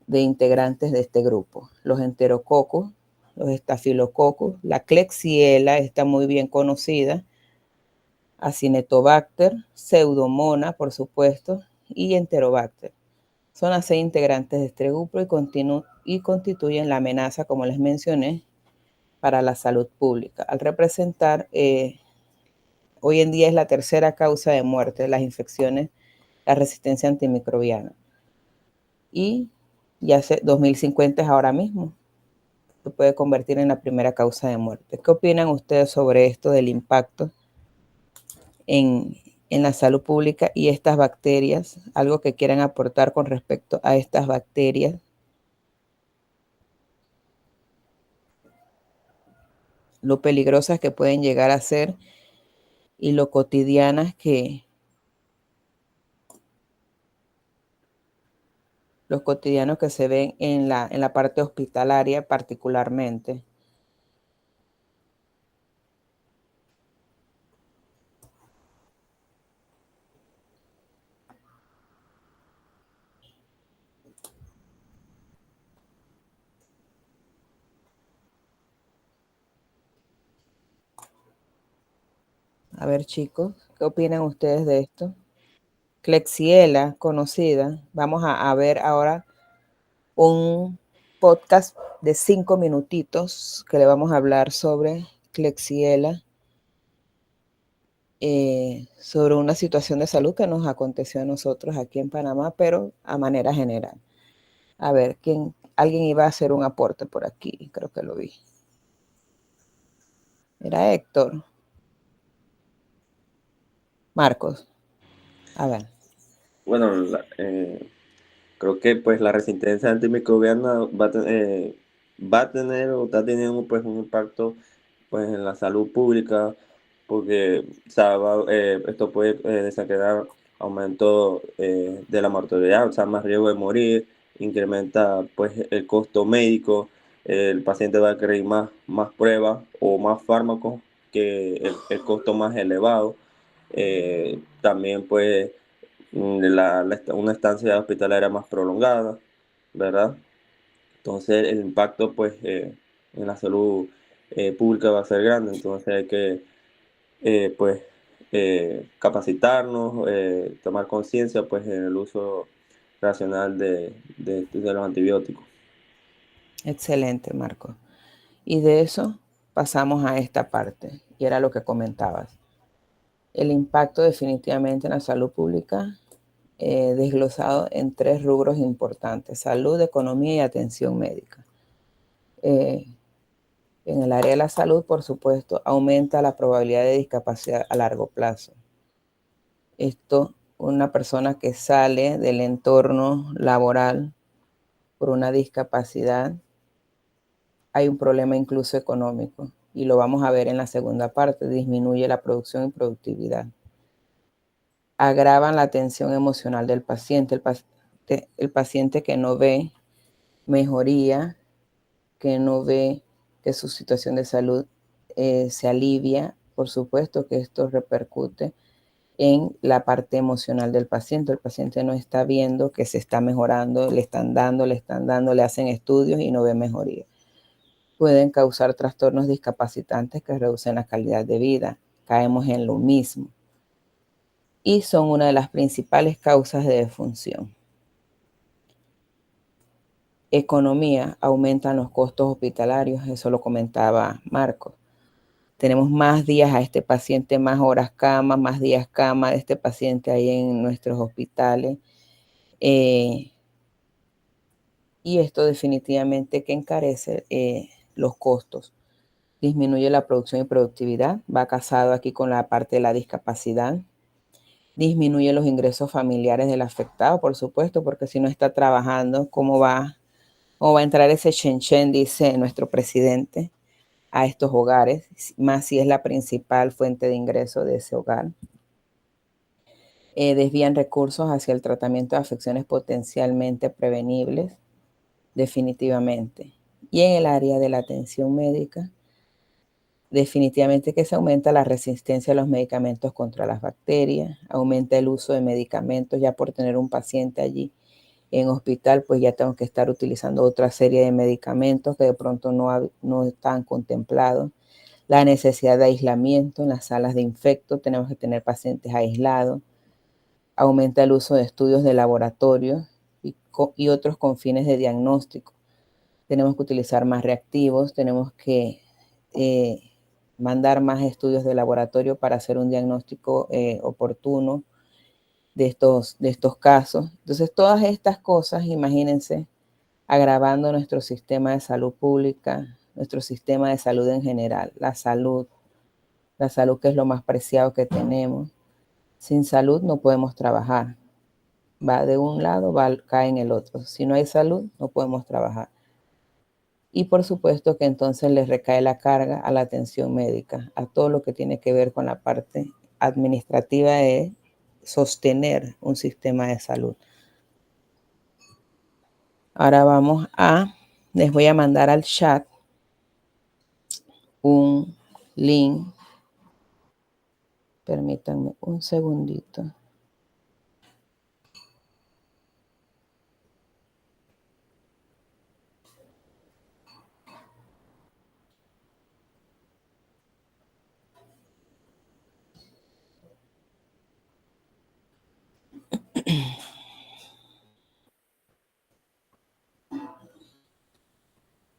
integrantes de este grupo. Los enterococos, los estafilococos, la Klebsiella está muy bien conocida, Acinetobacter, Pseudomonas, por supuesto, y Enterobacter. Son las 6 integrantes de este grupo y constituyen la amenaza, como les mencioné, para la salud pública, al representar, hoy en día es la tercera causa de muerte de las infecciones, la resistencia antimicrobiana. Y ya 2050 es ahora mismo. Se puede convertir en la primera causa de muerte. ¿Qué opinan ustedes sobre esto del impacto en la salud pública y estas bacterias? ¿Algo que quieran aportar con respecto a estas bacterias? Lo peligrosas que pueden llegar a ser y lo cotidianas que los cotidianos que se ven en la parte hospitalaria particularmente. A ver, chicos, ¿qué opinan ustedes de esto? Klebsiella, conocida. Vamos a ver ahora un podcast de 5 minutitos que le vamos a hablar sobre Klebsiella, sobre una situación de salud que nos aconteció a nosotros aquí en Panamá, pero a manera general. A ver, alguien iba a hacer un aporte por aquí, creo que lo vi. Era Héctor. Marcos, a ver. Bueno, creo que pues la resistencia antimicrobiana va a tener o está teniendo pues un impacto pues en la salud pública, porque o sea, esto puede desencadenar aumento de la mortalidad, o sea, más riesgo de morir, incrementa pues el costo médico, el paciente va a requerir más pruebas o más fármacos que el costo más elevado. También pues una estancia hospitalaria más prolongada, ¿verdad? Entonces el impacto pues en la salud pública va a ser grande, entonces hay que pues capacitarnos, tomar conciencia pues en el uso racional de los antibióticos. Excelente, Marcos. Y de eso pasamos a esta parte, y era lo que comentabas. El impacto definitivamente en la salud pública desglosado en 3 rubros importantes: salud, economía y atención médica. En el área de la salud, por supuesto, aumenta la probabilidad de discapacidad a largo plazo. Esto, una persona que sale del entorno laboral por una discapacidad, hay un problema incluso económico, y lo vamos a ver en la segunda parte. Disminuye la producción y productividad. Agravan la tensión emocional del paciente. El paciente que no ve mejoría, que no ve que su situación de salud se alivia, por supuesto que esto repercute en la parte emocional del paciente. El paciente no está viendo que se está mejorando, le están dando, le hacen estudios y no ve mejoría. Pueden causar trastornos discapacitantes que reducen la calidad de vida. Caemos en lo mismo. Y son una de las principales causas de defunción. Economía, aumentan los costos hospitalarios, eso lo comentaba Marcos. Tenemos más días a este paciente, más horas cama, más días cama de este paciente ahí en nuestros hospitales. Y esto definitivamente que encarece los costos. Disminuye la producción y productividad, va casado aquí con la parte de la discapacidad. Disminuye los ingresos familiares del afectado, por supuesto, porque si no está trabajando, ¿cómo va a entrar ese chen, dice nuestro presidente, a estos hogares? Más si es la principal fuente de ingreso de ese hogar. Desvían recursos hacia el tratamiento de afecciones potencialmente prevenibles, definitivamente. Y en el área de la atención médica, definitivamente que se aumenta la resistencia a los medicamentos contra las bacterias, aumenta el uso de medicamentos. Ya por tener un paciente allí en hospital, pues ya tengo que estar utilizando otra serie de medicamentos que de pronto no están contemplados. La necesidad de aislamiento en las salas de infecto, tenemos que tener pacientes aislados. Aumenta el uso de estudios de laboratorio y otros con fines de diagnóstico. Tenemos que utilizar más reactivos, tenemos que mandar más estudios de laboratorio para hacer un diagnóstico oportuno de estos casos. Entonces, todas estas cosas, imagínense, agravando nuestro sistema de salud pública, nuestro sistema de salud en general, la salud que es lo más preciado que tenemos. Sin salud no podemos trabajar. Va de un lado, cae en el otro. Si no hay salud, no podemos trabajar. Y por supuesto que entonces les recae la carga a la atención médica, a todo lo que tiene que ver con la parte administrativa de sostener un sistema de salud. Ahora les voy a mandar al chat un link. Permítanme un segundito.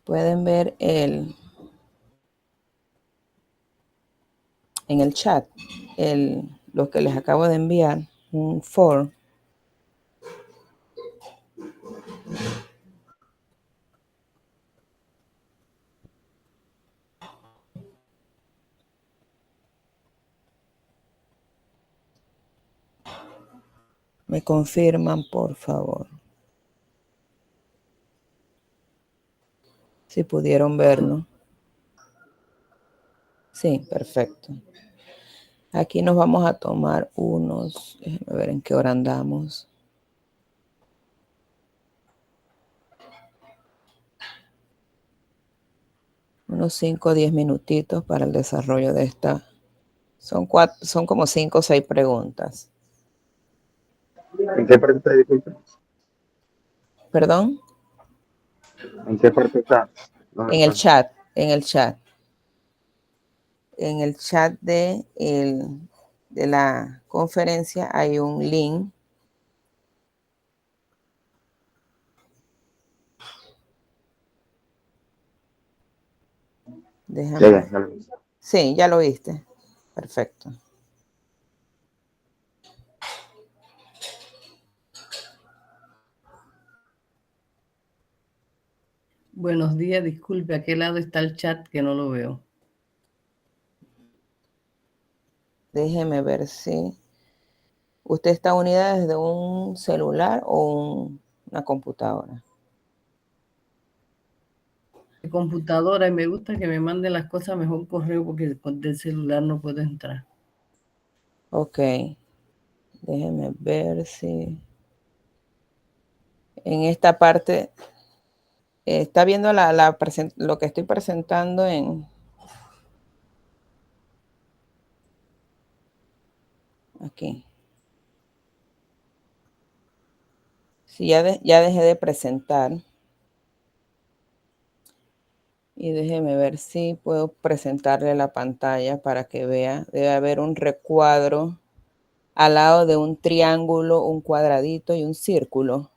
Pueden ver en el chat lo que les acabo de enviar, un form. Me confirman, por favor, si pudieron verlo. Sí, perfecto. Aquí nos vamos a tomar déjenme ver en qué hora andamos. Unos 5 o 10 minutitos para el desarrollo de esta. Son como 5 o 6 preguntas. ¿En qué parte está, disculpe? ¿Perdón? ¿En qué parte está? ¿Dónde En el está? chat. En el chat de la conferencia hay un link. Déjame. Ya lo vi. Sí, ya lo viste. Perfecto. Buenos días, disculpe, ¿a qué lado está el chat que no lo veo? Déjeme ver si usted está unida desde un celular o una computadora. De computadora, y me gusta que me mande las cosas mejor correo porque del celular no puedo entrar. Ok, déjeme ver si en esta parte está viendo lo que estoy presentando en aquí. Sí, ya dejé de presentar. Y déjeme ver si puedo presentarle la pantalla para que vea. Debe haber un recuadro al lado de un triángulo, un cuadradito y un círculo.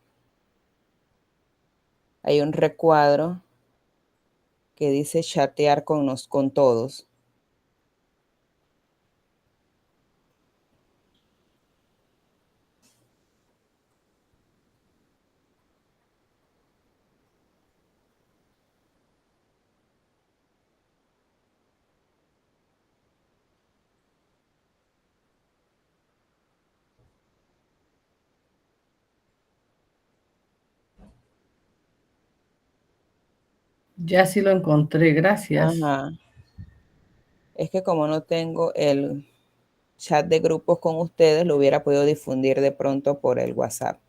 Hay un recuadro que dice chatear con todos. Ya sí lo encontré, gracias. Ajá. Es que como no tengo el chat de grupos con ustedes, lo hubiera podido difundir de pronto por el WhatsApp.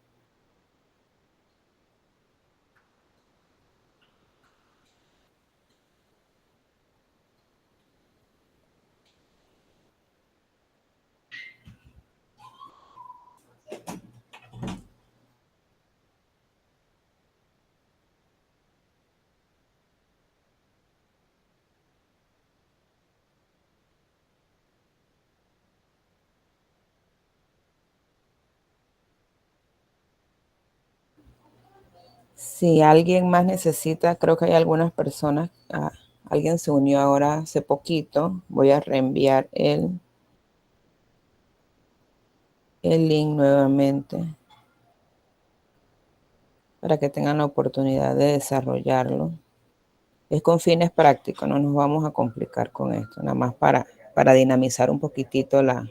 Si alguien más necesita, creo que hay algunas personas, alguien se unió ahora hace poquito. Voy a reenviar el link nuevamente para que tengan la oportunidad de desarrollarlo. Es con fines prácticos, no nos vamos a complicar con esto, nada más para dinamizar un poquitito la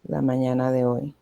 mañana de hoy.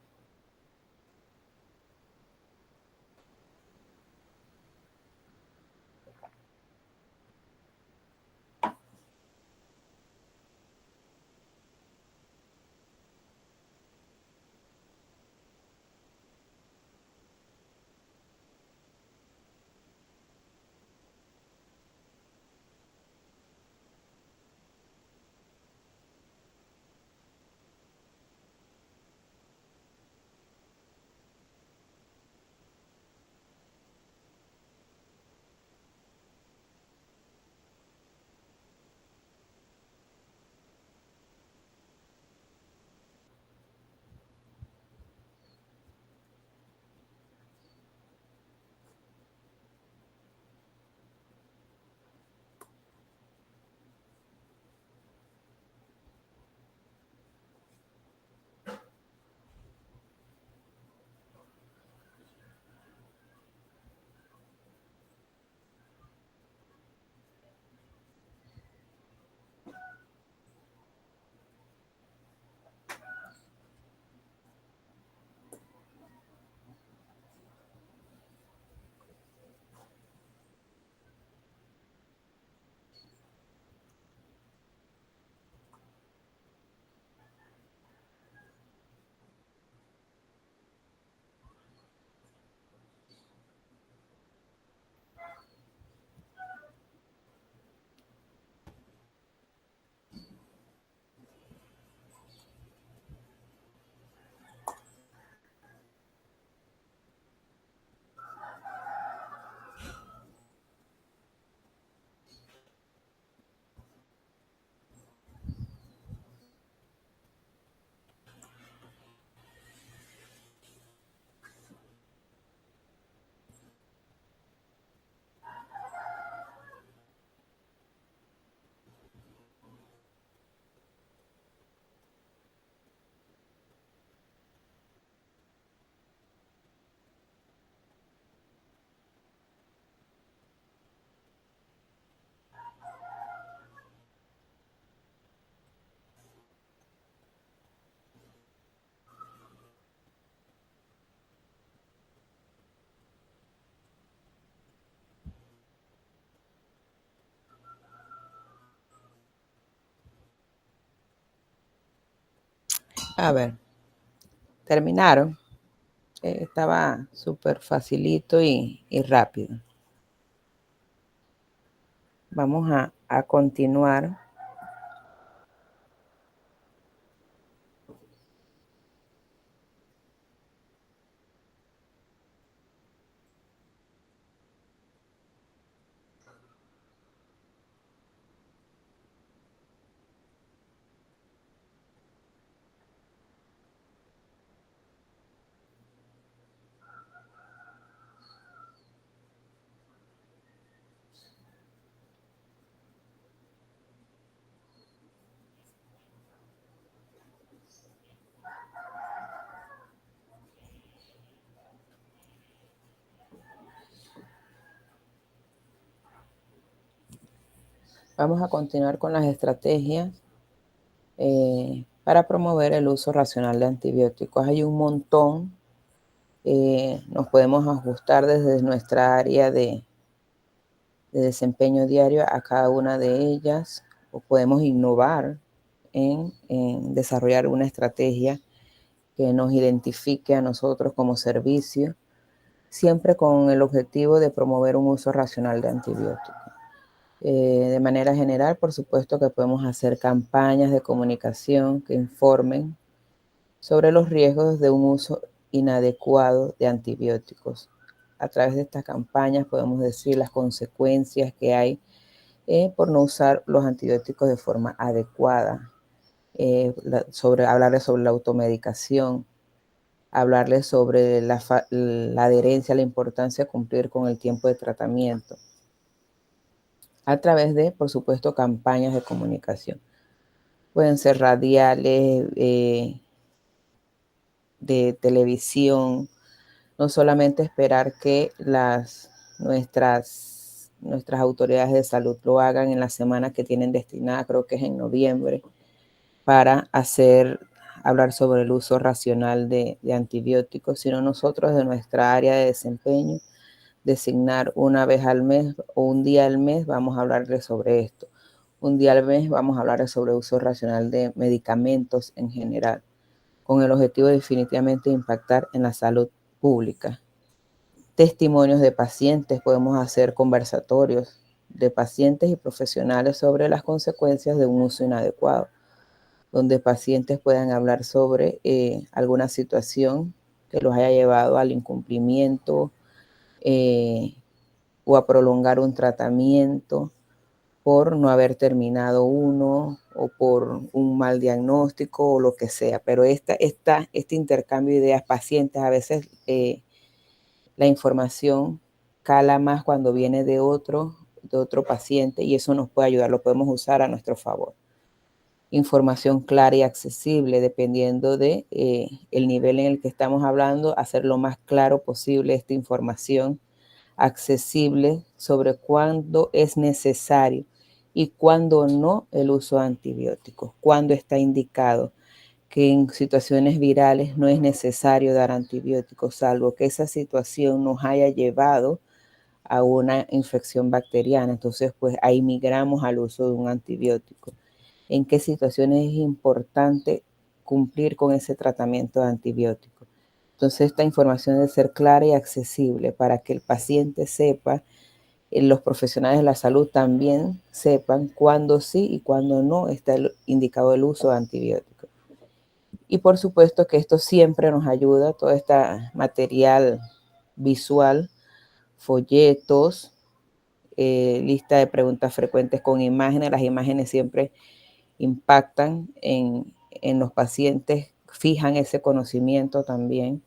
A ver, terminaron. Estaba súper facilito y rápido. Vamos a continuar. Vamos a continuar con las estrategias para promover el uso racional de antibióticos. Hay un montón. Nos podemos ajustar desde nuestra área de desempeño diario a cada una de ellas, o podemos innovar en desarrollar una estrategia que nos identifique a nosotros como servicio, siempre con el objetivo de promover un uso racional de antibióticos. De manera general, por supuesto que podemos hacer campañas de comunicación que informen sobre los riesgos de un uso inadecuado de antibióticos. A través de estas campañas podemos decir las consecuencias que hay por no usar los antibióticos de forma adecuada, hablarles sobre la automedicación, hablarles sobre la adherencia, la importancia de cumplir con el tiempo de tratamiento, a través de, por supuesto, campañas de comunicación. Pueden ser radiales, de televisión, no solamente esperar que nuestras autoridades de salud lo hagan en la semana que tienen destinada, creo que es en noviembre, para hablar sobre el uso racional de antibióticos, sino nosotros de nuestra área de desempeño, designar una vez al mes o un día al mes, vamos a hablarles sobre esto. Un día al mes vamos a hablar sobre uso racional de medicamentos en general, con el objetivo definitivamente de impactar en la salud pública. Testimonios de pacientes, podemos hacer conversatorios de pacientes y profesionales sobre las consecuencias de un uso inadecuado, donde pacientes puedan hablar sobre alguna situación que los haya llevado al incumplimiento o a prolongar un tratamiento por no haber terminado uno o por un mal diagnóstico o lo que sea. Pero este intercambio de ideas pacientes, a veces la información cala más cuando viene de otro paciente, y eso nos puede ayudar, lo podemos usar a nuestro favor. Información clara y accesible, dependiendo de el nivel en el que estamos hablando, hacer lo más claro posible esta información accesible sobre cuándo es necesario y cuándo no el uso de antibióticos, cuándo está indicado que en situaciones virales no es necesario dar antibióticos, salvo que esa situación nos haya llevado a una infección bacteriana. Entonces, pues ahí migramos al uso de un antibiótico. En qué situaciones es importante cumplir con ese tratamiento de antibiótico. Entonces, esta información debe ser clara y accesible para que el paciente sepa, los profesionales de la salud también sepan cuándo sí y cuándo no está indicado el uso de antibióticos. Y por supuesto que esto siempre nos ayuda, todo este material visual, folletos, lista de preguntas frecuentes con imágenes. Las imágenes siempre impactan en los pacientes, fijan ese conocimiento también,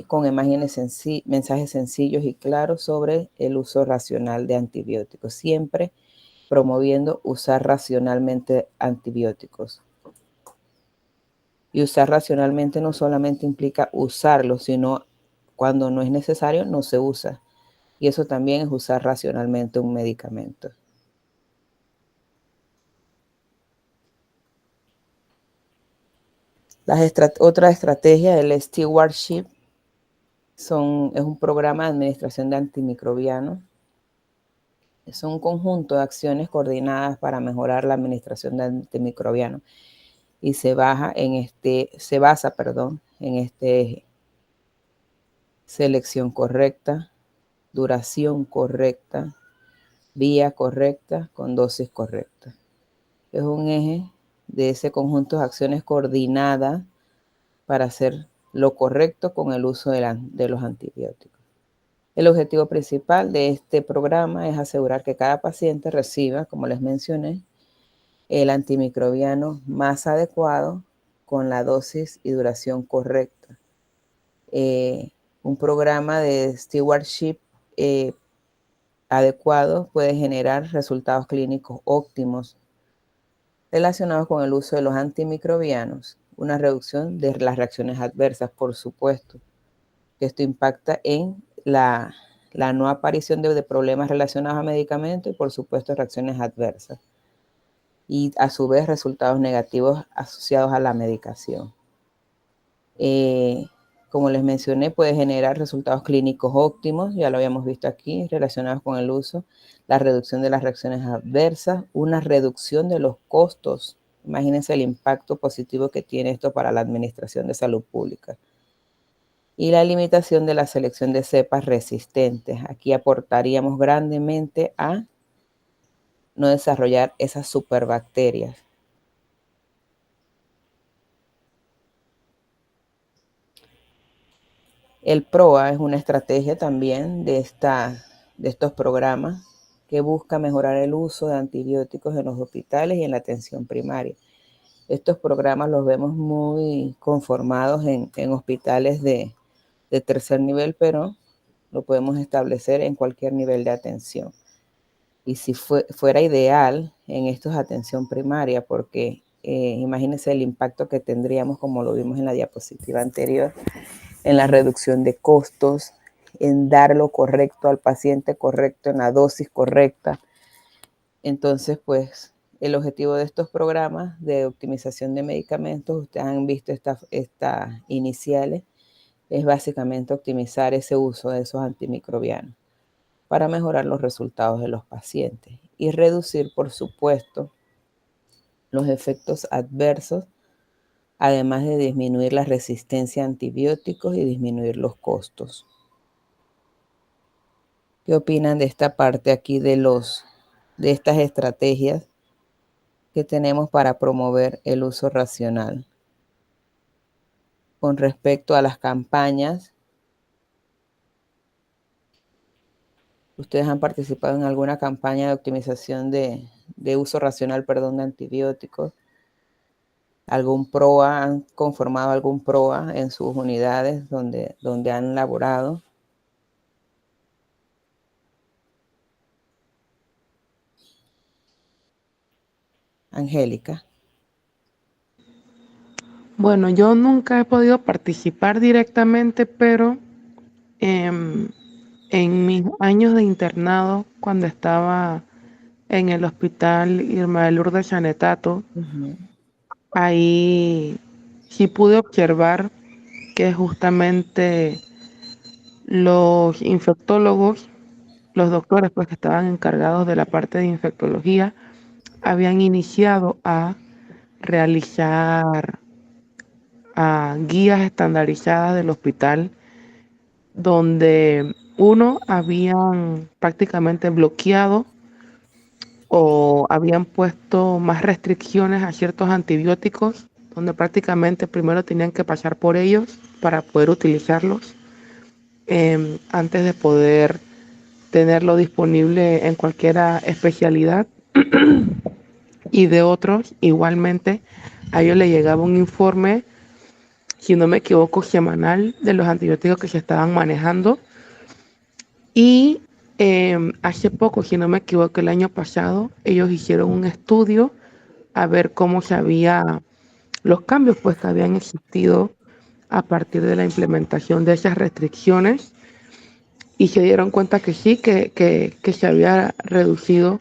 con imágenes, mensajes sencillos y claros sobre el uso racional de antibióticos, siempre promoviendo usar racionalmente antibióticos. Y usar racionalmente no solamente implica usarlo, sino cuando no es necesario no se usa. Y eso también es usar racionalmente un medicamento. Otra estrategia, el stewardship, es un programa de administración de antimicrobianos. Es un conjunto de acciones coordinadas para mejorar la administración de antimicrobianos. y se basa, perdón, en este eje: selección correcta, duración correcta, vía correcta con dosis correcta. Es un eje de ese conjunto de acciones coordinadas para hacer lo correcto con el uso de los antibióticos. El objetivo principal de este programa es asegurar que cada paciente reciba, como les mencioné, el antimicrobiano más adecuado con la dosis y duración correcta. Un programa de stewardship adecuado puede generar resultados clínicos óptimos relacionados con el uso de los antimicrobianos, una reducción de las reacciones adversas, por supuesto, que esto impacta en la no aparición de problemas relacionados a medicamentos y, por supuesto, reacciones adversas, y a su vez resultados negativos asociados a la medicación. Como les mencioné, puede generar resultados clínicos óptimos, ya lo habíamos visto aquí, relacionados con el uso, la reducción de las reacciones adversas, una reducción de los costos. Imagínense el impacto positivo que tiene esto para la Administración de Salud Pública. Y la limitación de la selección de cepas resistentes. Aquí aportaríamos grandemente a no desarrollar esas superbacterias. El PROA es una estrategia también de estos programas que busca mejorar el uso de antibióticos en los hospitales y en la atención primaria. Estos programas los vemos muy conformados en hospitales de tercer nivel, pero lo podemos establecer en cualquier nivel de atención. Y si fuera ideal en estos de atención primaria, porque imagínense el impacto que tendríamos, como lo vimos en la diapositiva anterior, en la reducción de costos, en dar lo correcto al paciente correcto, en la dosis correcta. Entonces, pues, el objetivo de estos programas de optimización de medicamentos, ustedes han visto estas iniciales, es básicamente optimizar ese uso de esos antimicrobianos para mejorar los resultados de los pacientes y reducir, por supuesto, los efectos adversos, además de disminuir la resistencia a antibióticos y disminuir los costos. ¿Qué opinan de esta parte aquí de estas estrategias que tenemos para promover el uso racional? Con respecto a las campañas, ¿ustedes han participado en alguna campaña de optimización de uso racional, de antibióticos? ¿Algún PROA? ¿Han conformado algún PROA en sus unidades donde han laborado? Angélica. Bueno, yo nunca he podido participar directamente, pero en mis años de internado, cuando estaba en el hospital Irma de Lourdes Sanetato, ahí sí pude observar que justamente los infectólogos, los doctores pues que estaban encargados de la parte de infectología, habían iniciado a realizar guías estandarizadas del hospital, donde habían prácticamente bloqueado o habían puesto más restricciones a ciertos antibióticos, donde prácticamente primero tenían que pasar por ellos para poder utilizarlos, antes de poder tenerlo disponible en cualquier especialidad. Y de otros, igualmente, a ellos les llegaba un informe, si no me equivoco, semanal de los antibióticos que se estaban manejando. Y hace poco, si no me equivoco, el año pasado, ellos hicieron un estudio a ver cómo se había los cambios pues que habían existido a partir de la implementación de esas restricciones, y se dieron cuenta que sí, que se había reducido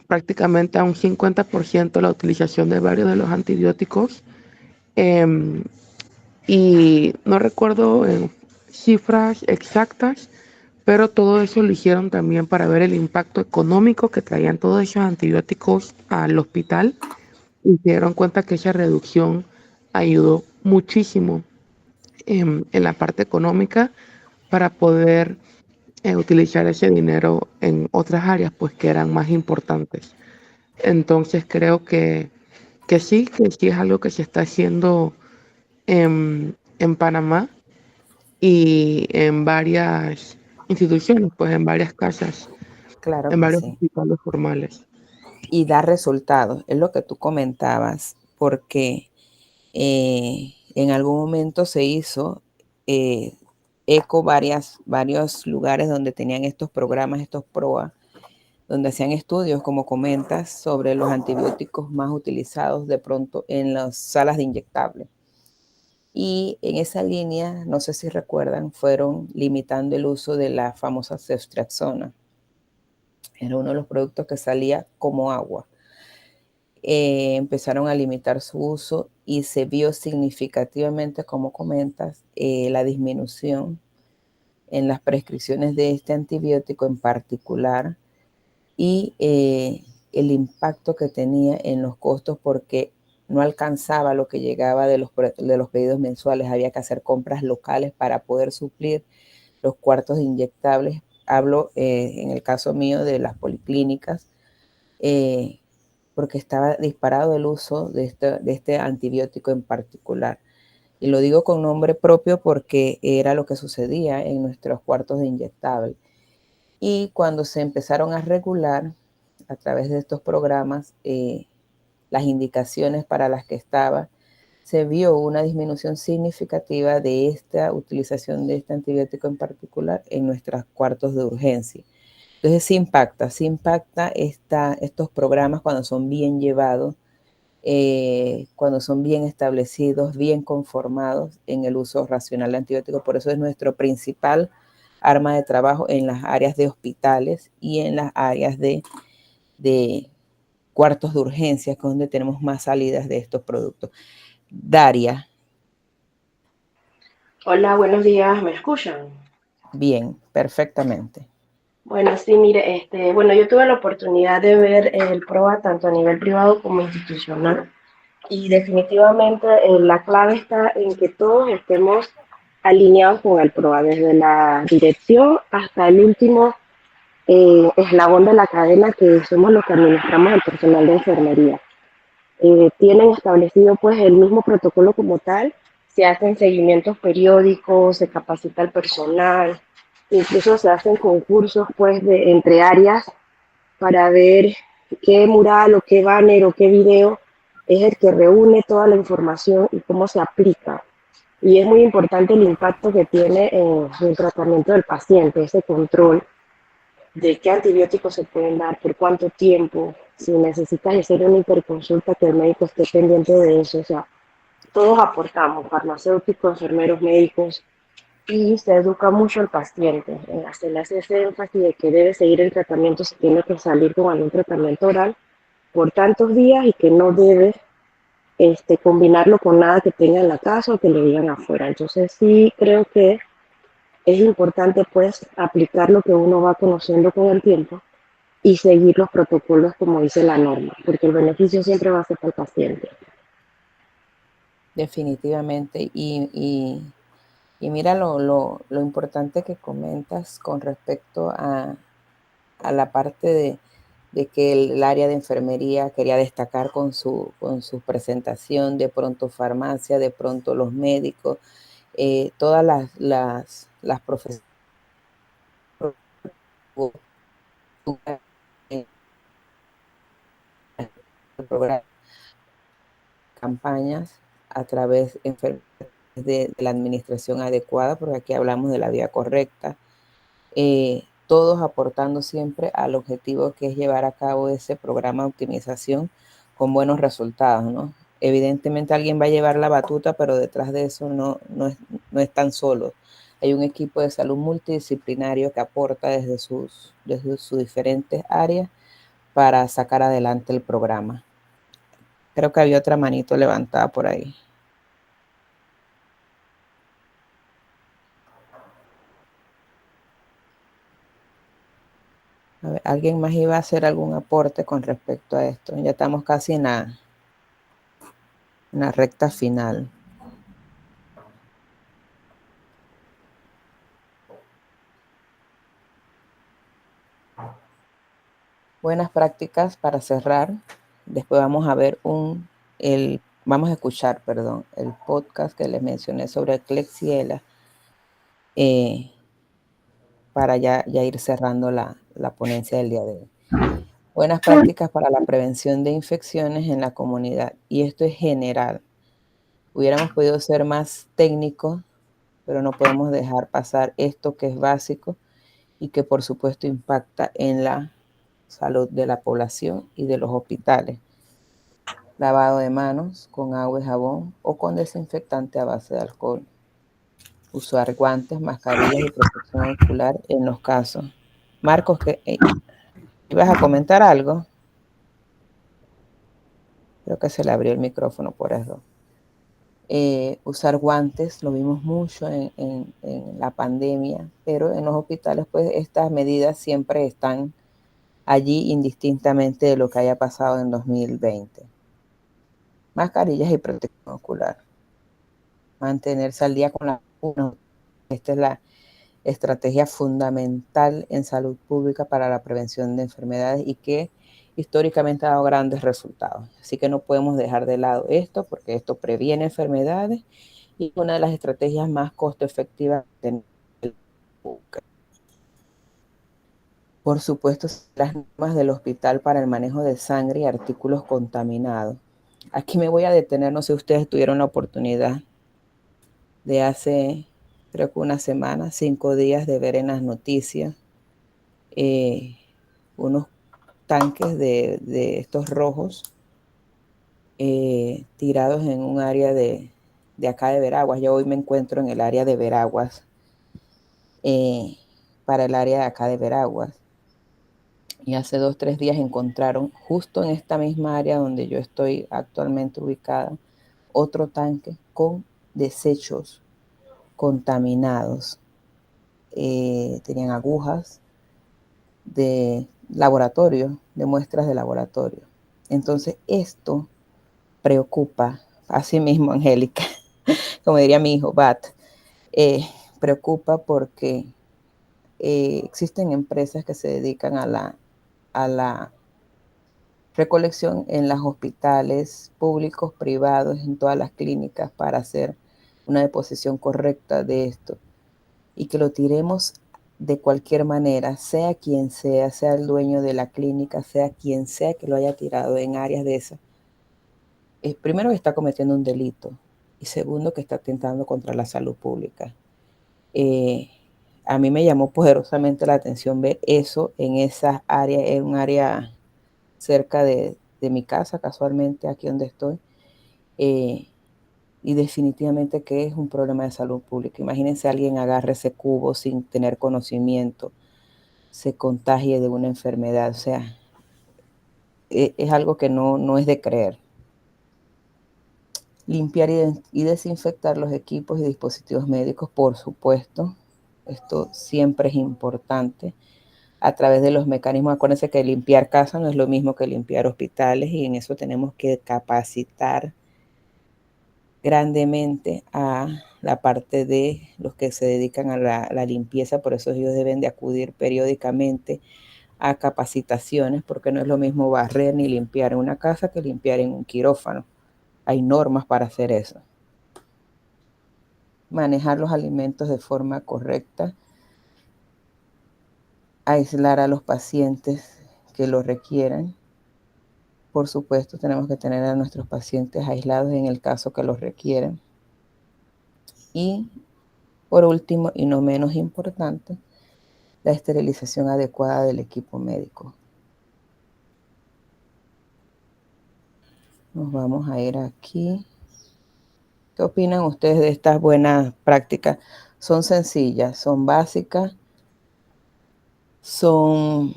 prácticamente a un 50% la utilización de varios de los antibióticos, y no recuerdo cifras exactas, pero todo eso lo hicieron también para ver el impacto económico que traían todos esos antibióticos al hospital y se dieron cuenta que esa reducción ayudó muchísimo en la parte económica para poder utilizar ese dinero en otras áreas, pues que eran más importantes. Entonces creo que sí es algo que se está haciendo en Panamá y en varias instituciones, pues en varias casas, Claro en que varios sí. hospitales formales. Y da resultados, es lo que tú comentabas, porque en algún momento se hizo eco varios lugares donde tenían estos programas, estos PROA, donde hacían estudios, como comentas, sobre los antibióticos más utilizados de pronto en las salas de inyectables. Y en esa línea, no sé si recuerdan, fueron limitando el uso de la famosa ceftriaxona. Era uno de los productos que salía como agua. Empezaron a limitar su uso y se vio significativamente, como comentas, la disminución en las prescripciones de este antibiótico en particular y el impacto que tenía en los costos, porque no alcanzaba lo que llegaba de los pedidos mensuales. Había que hacer compras locales para poder suplir los cuartos de inyectables. Hablo en el caso mío de las policlínicas, porque estaba disparado el uso de este antibiótico en particular. Y lo digo con nombre propio porque era lo que sucedía en nuestros cuartos de inyectable. Y cuando se empezaron a regular a través de estos programas las indicaciones para las que estaba, se vio una disminución significativa de esta utilización de este antibiótico en particular en nuestros cuartos de urgencia. Entonces sí impacta estos programas cuando son bien llevados, cuando son bien establecidos, bien conformados en el uso racional de antibióticos. Por eso es nuestro principal arma de trabajo en las áreas de hospitales y en las áreas de cuartos de urgencias, que es donde tenemos más salidas de estos productos. Daria. Hola, buenos días, ¿me escuchan? Bien, perfectamente. Bueno, sí, mire, bueno, yo tuve la oportunidad de ver el PROA tanto a nivel privado como institucional y definitivamente la clave está en que todos estemos alineados con el PROA, desde la dirección hasta el último eslabón de la cadena, que somos los que administramos el personal de enfermería. Tienen establecido pues el mismo protocolo como tal, se hacen seguimientos periódicos, se capacita al personal, incluso se hacen concursos pues entre áreas para ver qué mural o qué banner o qué video es el que reúne toda la información y cómo se aplica. Y es muy importante el impacto que tiene en el tratamiento del paciente, ese control de qué antibióticos se pueden dar, por cuánto tiempo, si necesitas hacer una hiperconsulta, que el médico esté pendiente de eso. O sea, todos aportamos, farmacéuticos, enfermeros, médicos, y se educa mucho al paciente. Se le hace ese énfasis de que debe seguir el tratamiento si tiene que salir con algún tratamiento oral por tantos días y que no debe combinarlo con nada que tenga en la casa o que le digan afuera. Entonces sí creo que es importante pues aplicar lo que uno va conociendo con el tiempo y seguir los protocolos como dice la norma, porque el beneficio siempre va a ser para el paciente. Definitivamente. Y mira lo importante que comentas con respecto a la parte de que el área de enfermería quería destacar con su presentación, de pronto farmacia, de pronto los médicos, todas las profesiones, campañas a través de la administración adecuada, porque aquí hablamos de la vía correcta, todos aportando siempre al objetivo que es llevar a cabo ese programa de optimización con buenos resultados, ¿no? Evidentemente alguien va a llevar la batuta, pero detrás de eso no están solos. Hay un equipo de salud multidisciplinario que aporta desde sus diferentes áreas para sacar adelante el programa. Creo que había otra manito levantada por ahí. A ver, ¿alguien más iba a hacer algún aporte con respecto a esto? Ya estamos casi en la en la recta final. Buenas prácticas para cerrar. Después vamos a ver vamos a escuchar, perdón, el podcast que les mencioné sobre Klebsiella, para ya ir cerrando la ponencia del día de hoy. Buenas prácticas para la prevención de infecciones en la comunidad. Y esto es general. Hubiéramos podido ser más técnicos, pero no podemos dejar pasar esto que es básico y que por supuesto impacta en la salud de la población y de los hospitales. Lavado de manos con agua y jabón o con desinfectante a base de alcohol. Usar guantes, mascarillas y protección ocular en los casos. Marcos, ¿ibas a comentar algo? Creo que se le abrió el micrófono por error. Usar guantes, lo vimos mucho en la pandemia, pero en los hospitales pues estas medidas siempre están allí indistintamente de lo que haya pasado en 2020. Mascarillas y protección ocular. Mantenerse al día con la vacuna. Esta es la estrategia fundamental en salud pública para la prevención de enfermedades y que históricamente ha dado grandes resultados. Así que no podemos dejar de lado esto porque esto previene enfermedades y es una de las estrategias más costo efectivas de Por supuesto, las normas del hospital para el manejo de sangre y artículos contaminados. Aquí me voy a detener, no sé si ustedes tuvieron la oportunidad de hace, creo que una semana, 5 días, de ver en las noticias unos tanques de estos rojos tirados en un área de acá de Veraguas. Yo hoy me encuentro en el área de Veraguas, para el área de acá de Veraguas. Y hace 2 o 3 días encontraron justo en esta misma área donde yo estoy actualmente ubicada otro tanque con desechos contaminados. Tenían agujas de laboratorio, de muestras de laboratorio. Entonces esto preocupa, así mismo, Angélica, como diría mi hijo, preocupa porque existen empresas que se dedican a la recolección en los hospitales públicos, privados, en todas las clínicas para hacer una deposición correcta de esto y que lo tiremos de cualquier manera, sea quien sea el dueño de la clínica, sea quien sea que lo haya tirado en áreas de esas. Primero que está cometiendo un delito y segundo que está atentando contra la salud pública. A mí me llamó poderosamente la atención ver eso en esas áreas, en un área cerca de mi casa, casualmente aquí donde estoy, y definitivamente que es un problema de salud pública. Imagínense alguien agarre ese cubo sin tener conocimiento, se contagie de una enfermedad, o sea, es algo que no es de creer. Limpiar y desinfectar los equipos y dispositivos médicos, por supuesto, esto siempre es importante, a través de los mecanismos. Acuérdense que limpiar casa no es lo mismo que limpiar hospitales y en eso tenemos que capacitar grandemente a la parte de los que se dedican a la limpieza, por eso ellos deben de acudir periódicamente a capacitaciones, porque no es lo mismo barrer ni limpiar en una casa que limpiar en un quirófano. Hay normas para hacer eso. Manejar los alimentos de forma correcta, aislar a los pacientes que lo requieran. Por supuesto, tenemos que tener a nuestros pacientes aislados en el caso que los requieran. Y, por último, y no menos importante, la esterilización adecuada del equipo médico. Nos vamos a ir aquí. ¿Qué opinan ustedes de estas buenas prácticas? Son sencillas, son básicas, son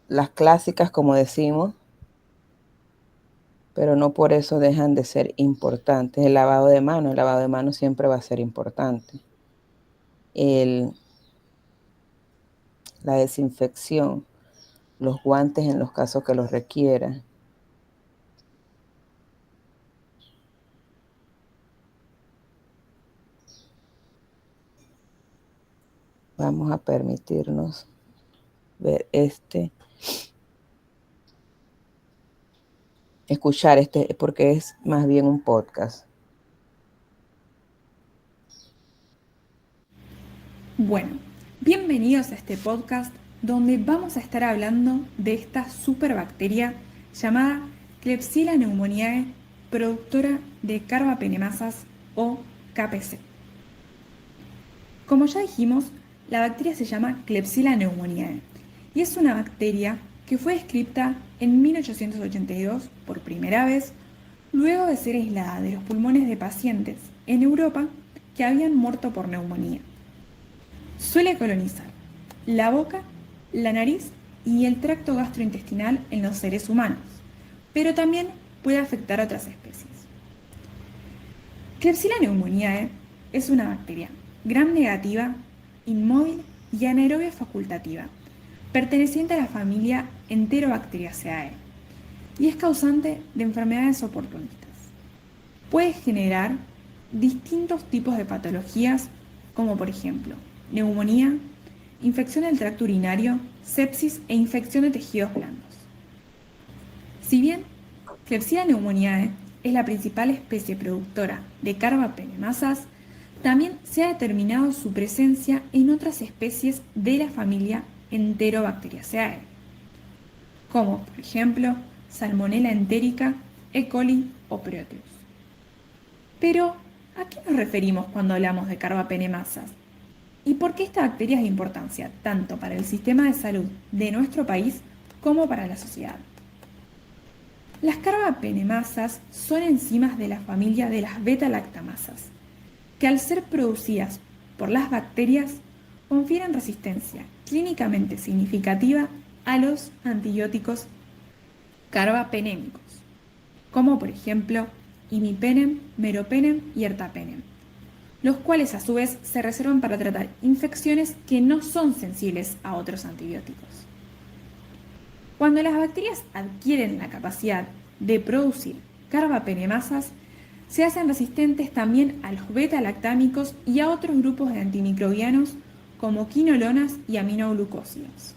las clásicas, como decimos, pero no por eso dejan de ser importantes. El lavado de manos siempre va a ser importante. La desinfección, los guantes en los casos que los requieran, Vamos a permitirnos ver escuchar porque es más bien un podcast. Bueno, bienvenidos a este podcast donde vamos a estar hablando de esta superbacteria llamada Klebsiella pneumoniae, productora de carbapenemasas o KPC. Como ya dijimos, la bacteria se llama Klebsiella pneumoniae y es una bacteria que fue descrita en 1882 por primera vez, luego de ser aislada de los pulmones de pacientes en Europa que habían muerto por neumonía. Suele colonizar la boca, la nariz y el tracto gastrointestinal en los seres humanos, pero también puede afectar a otras especies. Klebsiella pneumoniae es una bacteria gram negativa, inmóvil y anaerobia facultativa, perteneciente a la familia Enterobacteriaceae y es causante de enfermedades oportunistas. Puede generar distintos tipos de patologías, como por ejemplo neumonía, infección del tracto urinario, sepsis e infección de tejidos blandos. Si bien Klebsiella pneumoniae es la principal especie productora de carbapenemasas, también se ha determinado su presencia en otras especies de la familia Enterobacteriaceae, como por ejemplo Salmonella entérica, E. coli o Proteus. Pero, ¿a qué nos referimos cuando hablamos de carbapenemasas? ¿Y por qué esta bacteria es de importancia tanto para el sistema de salud de nuestro país como para la sociedad? Las carbapenemasas son enzimas de la familia de las beta-lactamasas, que al ser producidas por las bacterias confieren resistencia clínicamente significativa a los antibióticos carbapenémicos, como por ejemplo imipenem, meropenem y ertapenem, los cuales a su vez se reservan para tratar infecciones que no son sensibles a otros antibióticos. Cuando las bacterias adquieren la capacidad de producir carbapenemasas, se hacen resistentes también a los beta-lactámicos y a otros grupos de antimicrobianos como quinolonas y aminoglucósidos.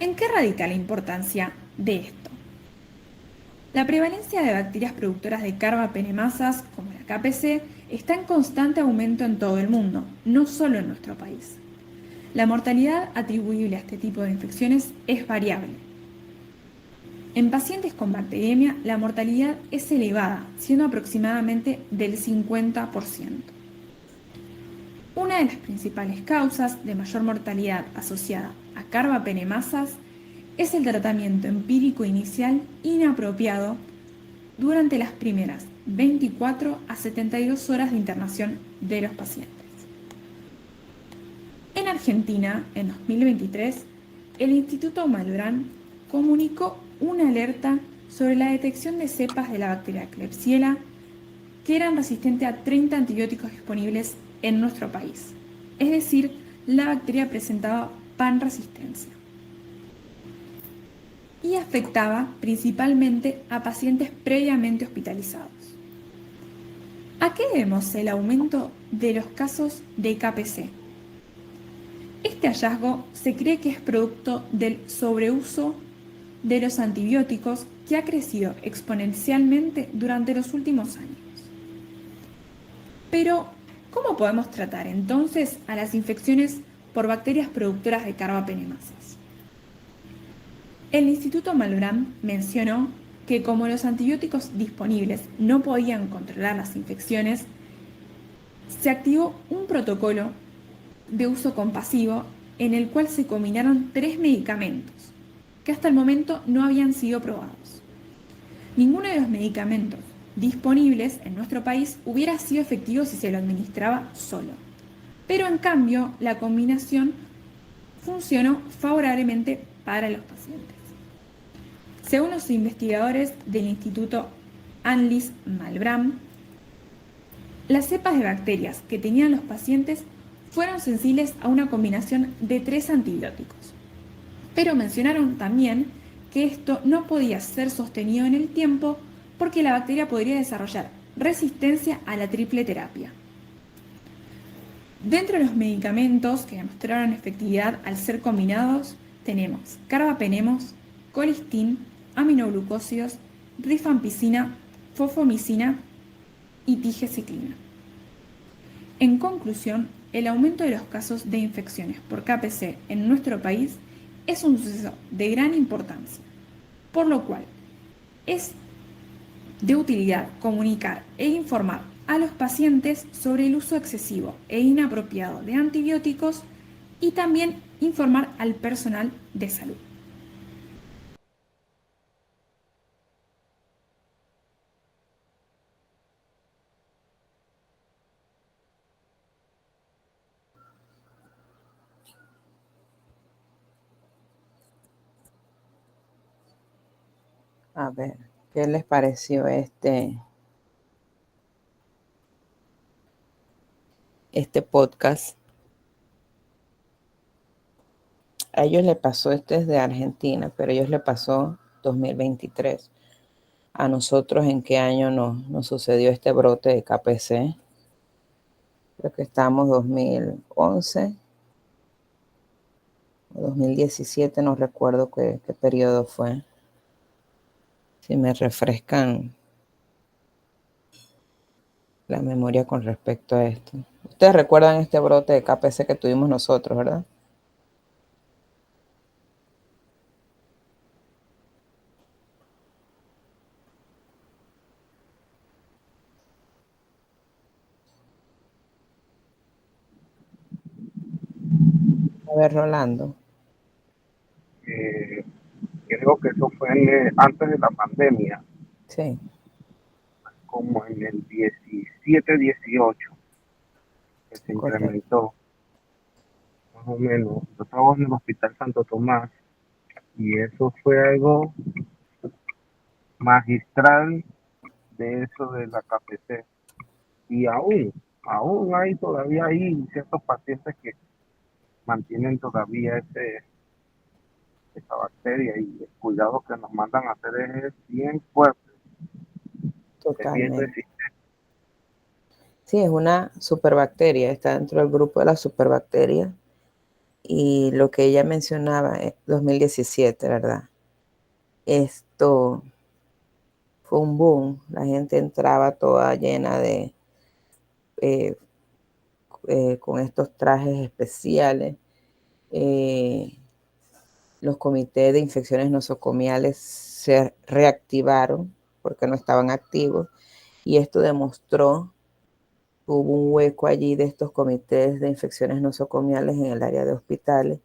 ¿En qué radica la importancia de esto? La prevalencia de bacterias productoras de carbapenemasas, como la KPC, está en constante aumento en todo el mundo, no solo en nuestro país. La mortalidad atribuible a este tipo de infecciones es variable. En pacientes con bacteriemia, la mortalidad es elevada, siendo aproximadamente del 50%. Una de las principales causas de mayor mortalidad asociada a carbapenemasas es el tratamiento empírico inicial inapropiado durante las primeras 24 a 72 horas de internación de los pacientes. En Argentina, en 2023, el Instituto Malbrán comunicó una alerta sobre la detección de cepas de la bacteria Klebsiella que eran resistentes a 30 antibióticos disponibles en nuestro país. Es decir, la bacteria presentaba panresistencia y afectaba principalmente a pacientes previamente hospitalizados. ¿A qué debemos el aumento de los casos de KPC? Este hallazgo se cree que es producto del sobreuso de los antibióticos que ha crecido exponencialmente durante los últimos años. Pero, ¿cómo podemos tratar entonces a las infecciones por bacterias productoras de carbapenemasas? El Instituto Malbrán mencionó que como los antibióticos disponibles no podían controlar las infecciones, se activó un protocolo de uso compasivo en el cual se combinaron 3 medicamentos que hasta el momento no habían sido probados. Ninguno de los medicamentos disponibles en nuestro país hubiera sido efectivo si se lo administraba solo, pero en cambio la combinación funcionó favorablemente para los pacientes. Según los investigadores del Instituto Annelies Malbrán, las cepas de bacterias que tenían los pacientes fueron sensibles a una combinación de 3 antibióticos, pero mencionaron también que esto no podía ser sostenido en el tiempo porque la bacteria podría desarrollar resistencia a la triple terapia. Dentro de los medicamentos que demostraron efectividad al ser combinados, tenemos carbapenemos, colistin, aminoglucósidos, rifampicina, fosfomicina y tigecyclina. En conclusión, el aumento de los casos de infecciones por KPC en nuestro país es un suceso de gran importancia, por lo cual es de utilidad comunicar e informar a los pacientes sobre el uso excesivo e inapropiado de antibióticos y también informar al personal de salud. A ver, ¿qué les pareció este podcast? A ellos le pasó, este es de Argentina, pero a ellos le pasó 2023. A nosotros, ¿en qué año nos sucedió este brote de KPC? Creo que estamos 2011 o 2017, no recuerdo qué periodo fue. Si me refrescan la memoria con respecto a esto. Ustedes recuerdan este brote de KPC que tuvimos nosotros, ¿verdad? A ver, Rolando. Creo que eso fue antes de la pandemia, Sí. como en el 17-18, que se Correcto. implementó, más o menos. Yo estaba en el Hospital Santo Tomás y eso fue algo magistral de eso de la KPC. Y aún hay todavía hay ciertos pacientes que mantienen todavía esa bacteria, y el cuidado que nos mandan a hacer es bien fuerte, es bien Totalmente. resistente. Sí, es una superbacteria, está dentro del grupo de las superbacterias. Y lo que ella mencionaba en 2017, ¿verdad? Esto fue un boom. La gente entraba toda llena de, con estos trajes especiales. Los comités de infecciones nosocomiales se reactivaron porque no estaban activos. Y esto demostró que hubo un hueco allí de estos comités de infecciones nosocomiales en el área de hospitales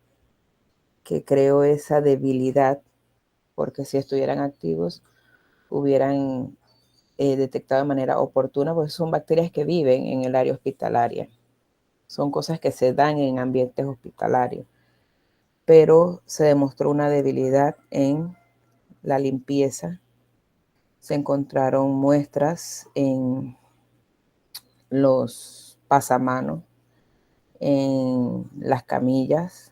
que creó esa debilidad, porque si estuvieran activos hubieran detectado de manera oportuna, porque son bacterias que viven en el área hospitalaria. Son cosas que se dan en ambientes hospitalarios. Pero se demostró una debilidad en la limpieza. Se encontraron muestras en los pasamanos, en las camillas,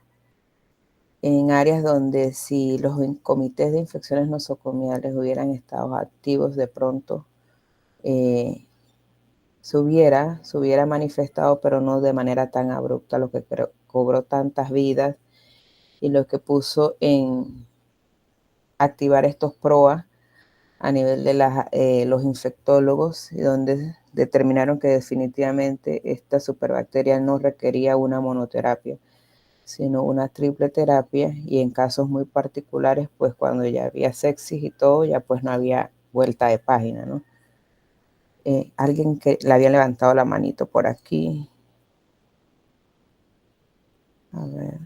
en áreas donde si los comités de infecciones nosocomiales hubieran estado activos de pronto, se hubiera manifestado, pero no de manera tan abrupta, lo que cobró tantas vidas y lo que puso en activar estos PROA a nivel de los infectólogos, y donde determinaron que definitivamente esta superbacteria no requería una monoterapia, sino una triple terapia, y en casos muy particulares, pues cuando ya había sepsis y todo, ya pues no había vuelta de página, ¿no? Alguien que le había levantado la manito por aquí. A ver.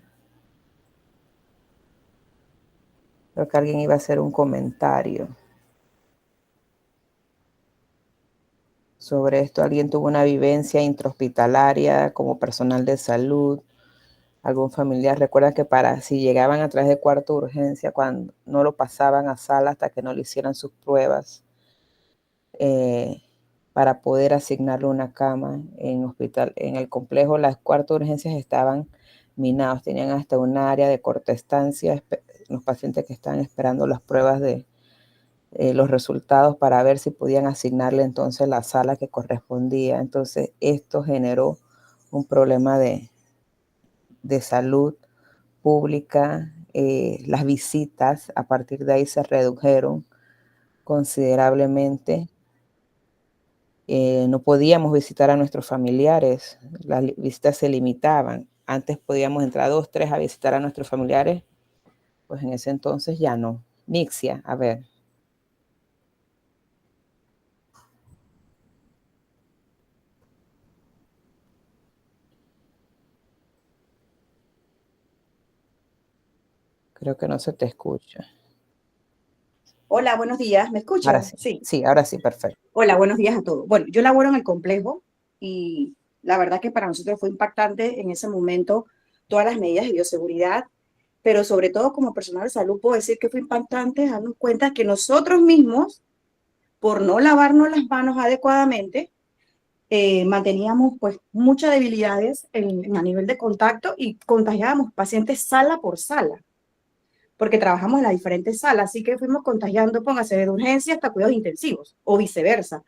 Creo que alguien iba a hacer un comentario sobre esto. Alguien tuvo una vivencia intrahospitalaria como personal de salud, algún familiar. Recuerda que si llegaban a través de cuarto de urgencia, cuando no lo pasaban a sala hasta que no le hicieran sus pruebas, para poder asignarle una cama en hospital. En el complejo, las cuartos de urgencias estaban minados, tenían hasta un área de corta estancia, los pacientes que estaban esperando las pruebas de los resultados para ver si podían asignarle entonces la sala que correspondía. Entonces esto generó un problema de salud pública. Las visitas a partir de ahí se redujeron considerablemente. No podíamos visitar a nuestros familiares, las visitas se limitaban. Antes podíamos entrar 2, 3 a visitar a nuestros familiares, pues en ese entonces ya no. Nixia, a ver. Creo que no se te escucha. Hola, buenos días. ¿Me Ahora escuchan? sí. Sí, ahora sí, perfecto. Hola, buenos días a todos. Bueno, yo laboro en el complejo y la verdad que para nosotros fue impactante en ese momento todas las medidas de bioseguridad, pero sobre todo como personal de salud puedo decir que fue impactante darnos cuenta que nosotros mismos, por no lavarnos las manos adecuadamente, manteníamos pues muchas debilidades a nivel de contacto y contagiábamos pacientes sala por sala, porque trabajamos en las diferentes salas, así que fuimos contagiando, póngase de urgencia hasta cuidados intensivos o viceversa.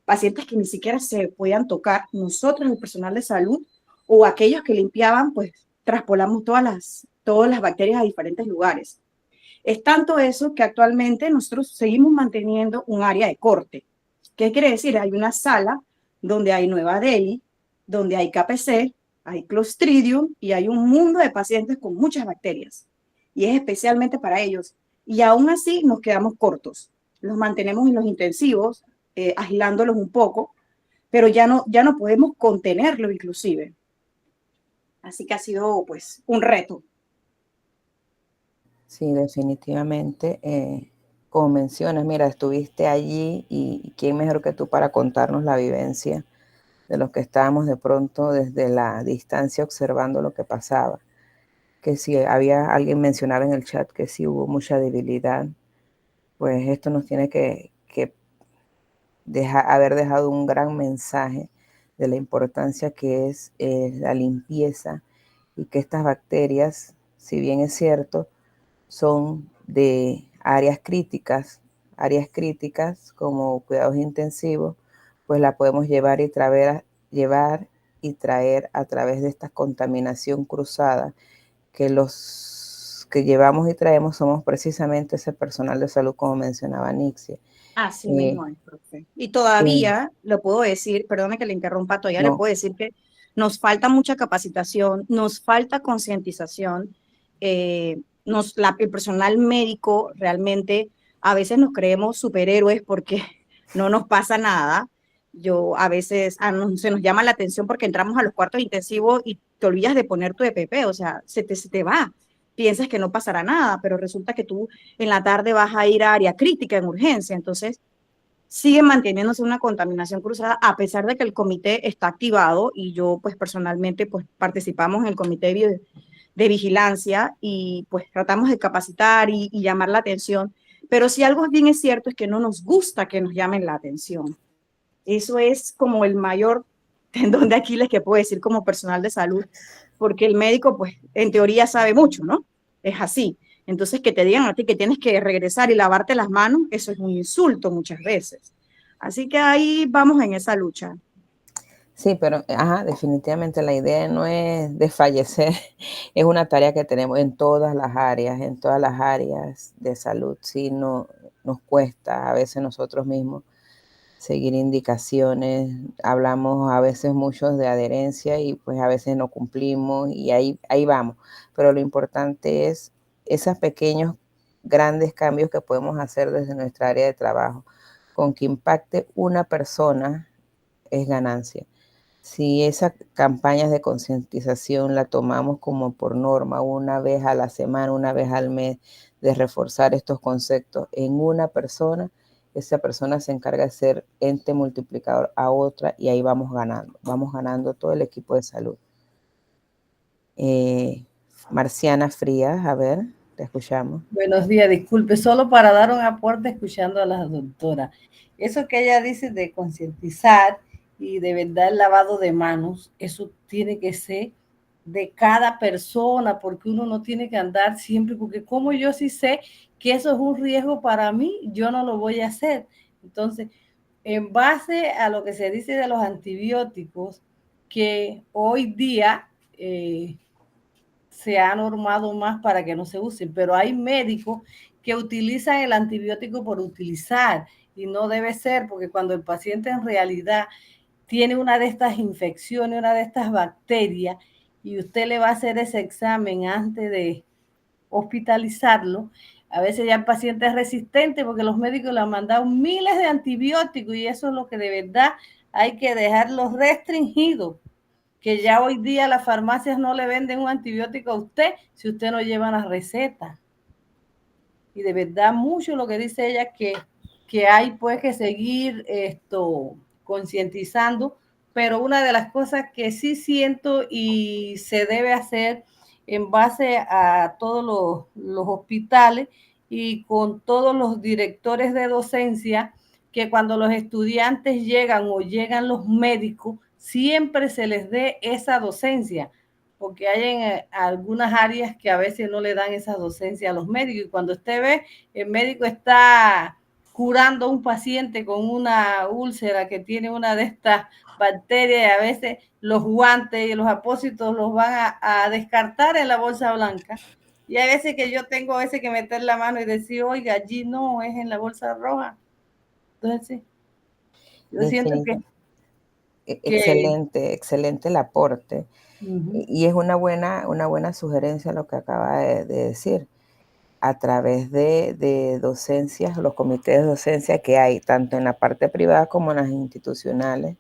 Pacientes que ni siquiera se podían tocar, nosotros, el personal de salud, o aquellos que limpiaban, pues traspolamos todas las bacterias a diferentes lugares. Es tanto eso que actualmente nosotros seguimos manteniendo un área de corte. ¿Qué quiere decir? Hay una sala donde hay Nueva Delhi, donde hay KPC, hay Clostridium y hay un mundo de pacientes con muchas bacterias. Y es especialmente para ellos. Y aún así nos quedamos cortos. Los mantenemos en los intensivos, agilándolos un poco, pero ya no podemos contenerlo inclusive. Así que ha sido pues un reto. Sí, definitivamente. Como mencionas, mira, estuviste allí y quién mejor que tú para contarnos la vivencia de los que estábamos de pronto desde la distancia observando lo que pasaba. Que si había alguien mencionaba en el chat que sí hubo mucha debilidad, pues esto nos tiene que haber dejado un gran mensaje de la importancia que es la limpieza y que estas bacterias, si bien es cierto, son de áreas críticas como cuidados intensivos, pues la podemos llevar y traer a través de esta contaminación cruzada, que los que llevamos y traemos somos precisamente ese personal de salud, como mencionaba Nixie. Así mismo es, profe. Y todavía lo puedo decir, perdone que le interrumpa, todavía le puedo decir que nos falta mucha capacitación, nos falta concientización, el personal médico realmente a veces nos creemos superhéroes porque no nos pasa nada. Yo a veces se nos llama la atención porque entramos a los cuartos intensivos y te olvidas de poner tu EPP, o sea, se te va. Piensas que no pasará nada, pero resulta que tú en la tarde vas a ir a área crítica en urgencia, entonces sigue manteniéndose una contaminación cruzada a pesar de que el comité está activado y yo pues personalmente pues participamos en el comité de vigilancia y pues tratamos de capacitar y llamar la atención, pero si algo bien es cierto es que no nos gusta que nos llamen la atención. Eso es como el mayor tendón de Aquiles que puedo decir como personal de salud, porque el médico, pues, en teoría sabe mucho, ¿no? Es así. Entonces, que te digan a ti que tienes que regresar y lavarte las manos, eso es un insulto muchas veces. Así que ahí vamos en esa lucha. Sí, pero definitivamente la idea no es desfallecer, es una tarea que tenemos en todas las áreas de salud. Sí, no, nos cuesta a veces nosotros mismos seguir indicaciones, hablamos a veces muchos de adherencia y pues a veces no cumplimos y ahí vamos. Pero lo importante es esos pequeños, grandes cambios que podemos hacer desde nuestra área de trabajo. Con que impacte una persona es ganancia. Si esas campañas de concientización la tomamos como por norma, una vez a la semana, una vez al mes, de reforzar estos conceptos en una persona, esa persona se encarga de ser ente multiplicador a otra y ahí vamos ganando todo el equipo de salud. Marciana Frías, a ver, te escuchamos. Buenos días, disculpe, solo para dar un aporte escuchando a la doctora. Eso que ella dice de concientizar y de verdad el lavado de manos, eso tiene que ser de cada persona, porque uno no tiene que andar siempre, porque como yo sí sé que eso es un riesgo para mí, yo no lo voy a hacer. Entonces, en base a lo que se dice de los antibióticos, que hoy día se ha normado más para que no se usen, pero hay médicos que utilizan el antibiótico por utilizar y no debe ser, porque cuando el paciente en realidad tiene una de estas infecciones, una de estas bacterias, y usted le va a hacer ese examen antes de hospitalizarlo, a veces ya el paciente es resistente porque los médicos le han mandado miles de antibióticos y eso es lo que de verdad hay que dejarlo restringido, que ya hoy día las farmacias no le venden un antibiótico a usted si usted no lleva una receta. Y de verdad mucho lo que dice ella que hay pues que seguir concientizando, pero una de las cosas que sí siento y se debe hacer en base a todos los hospitales y con todos los directores de docencia, que cuando los estudiantes llegan o llegan los médicos, siempre se les dé esa docencia, porque hay en algunas áreas que a veces no le dan esa docencia a los médicos y cuando usted ve, el médico está curando a un paciente con una úlcera que tiene una de estas bacterias y a veces los guantes y los apósitos los van a descartar en la bolsa blanca. Y hay veces que yo tengo a veces que meter la mano y decir, oiga, allí no, es en la bolsa roja. Entonces, sí, yo siento que excelente el aporte. Y es una buena sugerencia lo que acaba de decir. A través de docencias, los comités de docencia que hay, tanto en la parte privada como en las institucionales,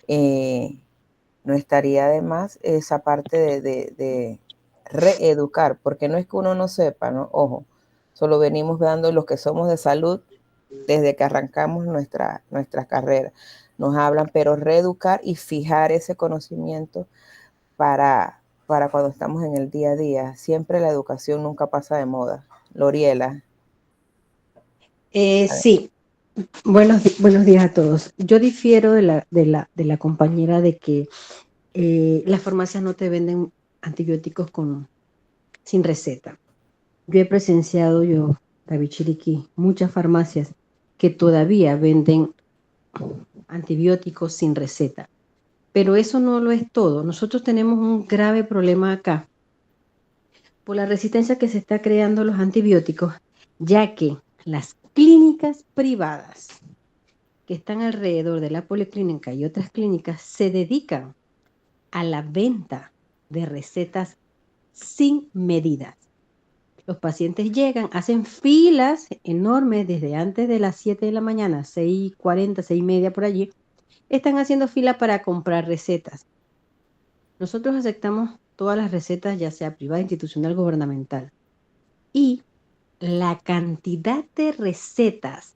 no estaría de más esa parte de reeducar, porque no es que uno no sepa, ¿no? Ojo, solo venimos dando los que somos de salud desde que arrancamos nuestra carrera. Nos hablan, pero reeducar y fijar ese conocimiento para cuando estamos en el día a día. Siempre la educación nunca pasa de moda. Loriela. Sí, buenos días a todos. Yo difiero de la compañera de que las farmacias no te venden antibióticos sin receta. Yo he presenciado, David Chiriquí, muchas farmacias que todavía venden antibióticos sin receta. Pero eso no lo es todo. Nosotros tenemos un grave problema acá por la resistencia que se está creando a los antibióticos, ya que las clínicas privadas que están alrededor de la policlínica y otras clínicas se dedican a la venta de recetas sin medidas. Los pacientes llegan, hacen filas enormes desde antes de las 7 de la mañana, 6:40, 6:30 por allí, están haciendo fila para comprar recetas. Nosotros aceptamos todas las recetas, ya sea privada, institucional, gubernamental. Y la cantidad de recetas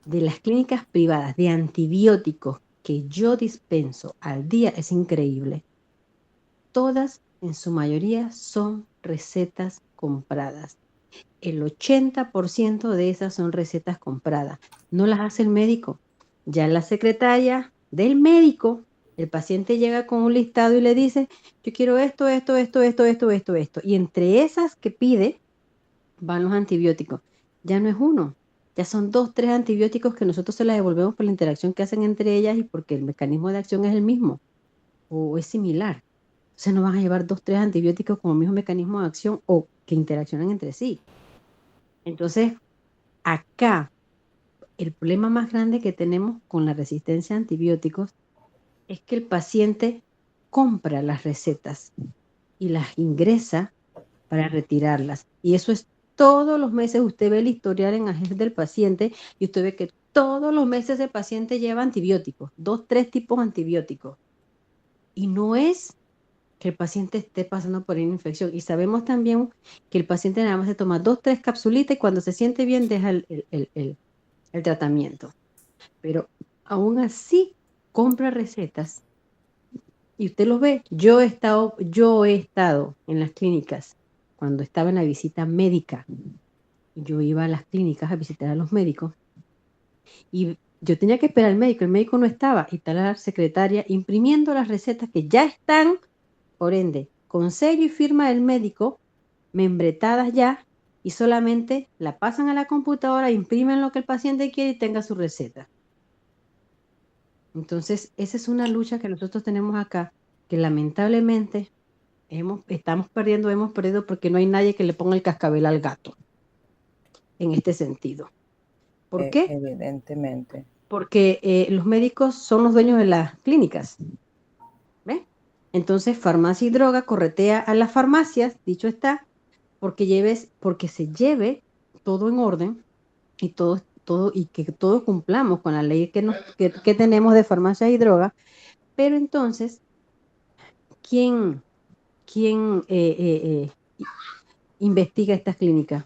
de las clínicas privadas de antibióticos que yo dispenso al día es increíble. Todas, en su mayoría, son recetas compradas. El 80% de esas son recetas compradas. No las hace el médico. Ya la secretaria del médico, el paciente llega con un listado y le dice, yo quiero esto. Y entre esas que pide, van los antibióticos. Ya no es uno, ya son 2, 3 antibióticos que nosotros se las devolvemos por la interacción que hacen entre ellas y porque el mecanismo de acción es el mismo o es similar. O sea, no van a llevar 2, 3 antibióticos con el mismo mecanismo de acción o que interaccionan entre sí. Entonces, acá, el problema más grande que tenemos con la resistencia a antibióticos es que el paciente compra las recetas y las ingresa para retirarlas. Y eso es todos los meses. Usted ve el historial en AGES del paciente y usted ve que todos los meses el paciente lleva antibióticos, 2, 3 tipos de antibióticos. Y no es que el paciente esté pasando por una infección. Y sabemos también que el paciente nada más se toma 2, 3 capsulitas y cuando se siente bien deja el tratamiento. Pero aún así compra recetas. Y usted lo ve. Yo he estado en las clínicas cuando estaba en la visita médica. Yo iba a las clínicas a visitar a los médicos y yo tenía que esperar al médico. El médico no estaba y está la secretaria imprimiendo las recetas que ya están, por ende, con sello y firma del médico, membretadas ya, y solamente la pasan a la computadora, imprimen lo que el paciente quiere y tenga su receta. Entonces, esa es una lucha que nosotros tenemos acá, que lamentablemente hemos perdido porque no hay nadie que le ponga el cascabel al gato en este sentido. ¿Por qué? Evidentemente. Porque los médicos son los dueños de las clínicas. ¿Ves? Entonces, farmacia y droga corretea a las farmacias, dicho está, porque se lleve todo en orden y y que todos cumplamos con la ley que tenemos de farmacia y droga. Pero entonces, ¿quién investiga estas clínicas?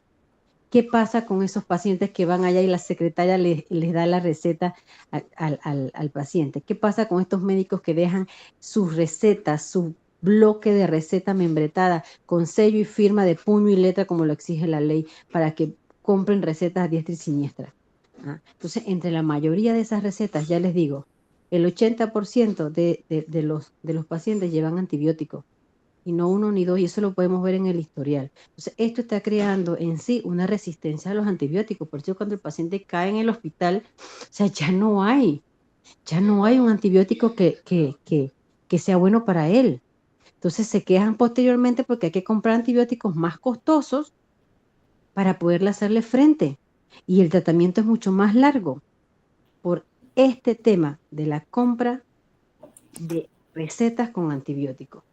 ¿Qué pasa con esos pacientes que van allá y la secretaria les da la receta al paciente? ¿Qué pasa con estos médicos que dejan sus recetas, su bloque de receta membretada con sello y firma de puño y letra como lo exige la ley para que compren recetas a diestra y siniestra? Entonces, entre la mayoría de esas recetas, ya les digo, el 80% de los pacientes llevan antibióticos y no uno ni dos, y eso lo podemos ver en el historial. Entonces, esto está creando en sí una resistencia a los antibióticos. Por eso cuando el paciente cae en el hospital, o sea, ya no hay un antibiótico que sea bueno para él. Entonces se quejan posteriormente porque hay que comprar antibióticos más costosos para poderle hacerle frente. Y el tratamiento es mucho más largo por este tema de la compra de recetas con antibióticos.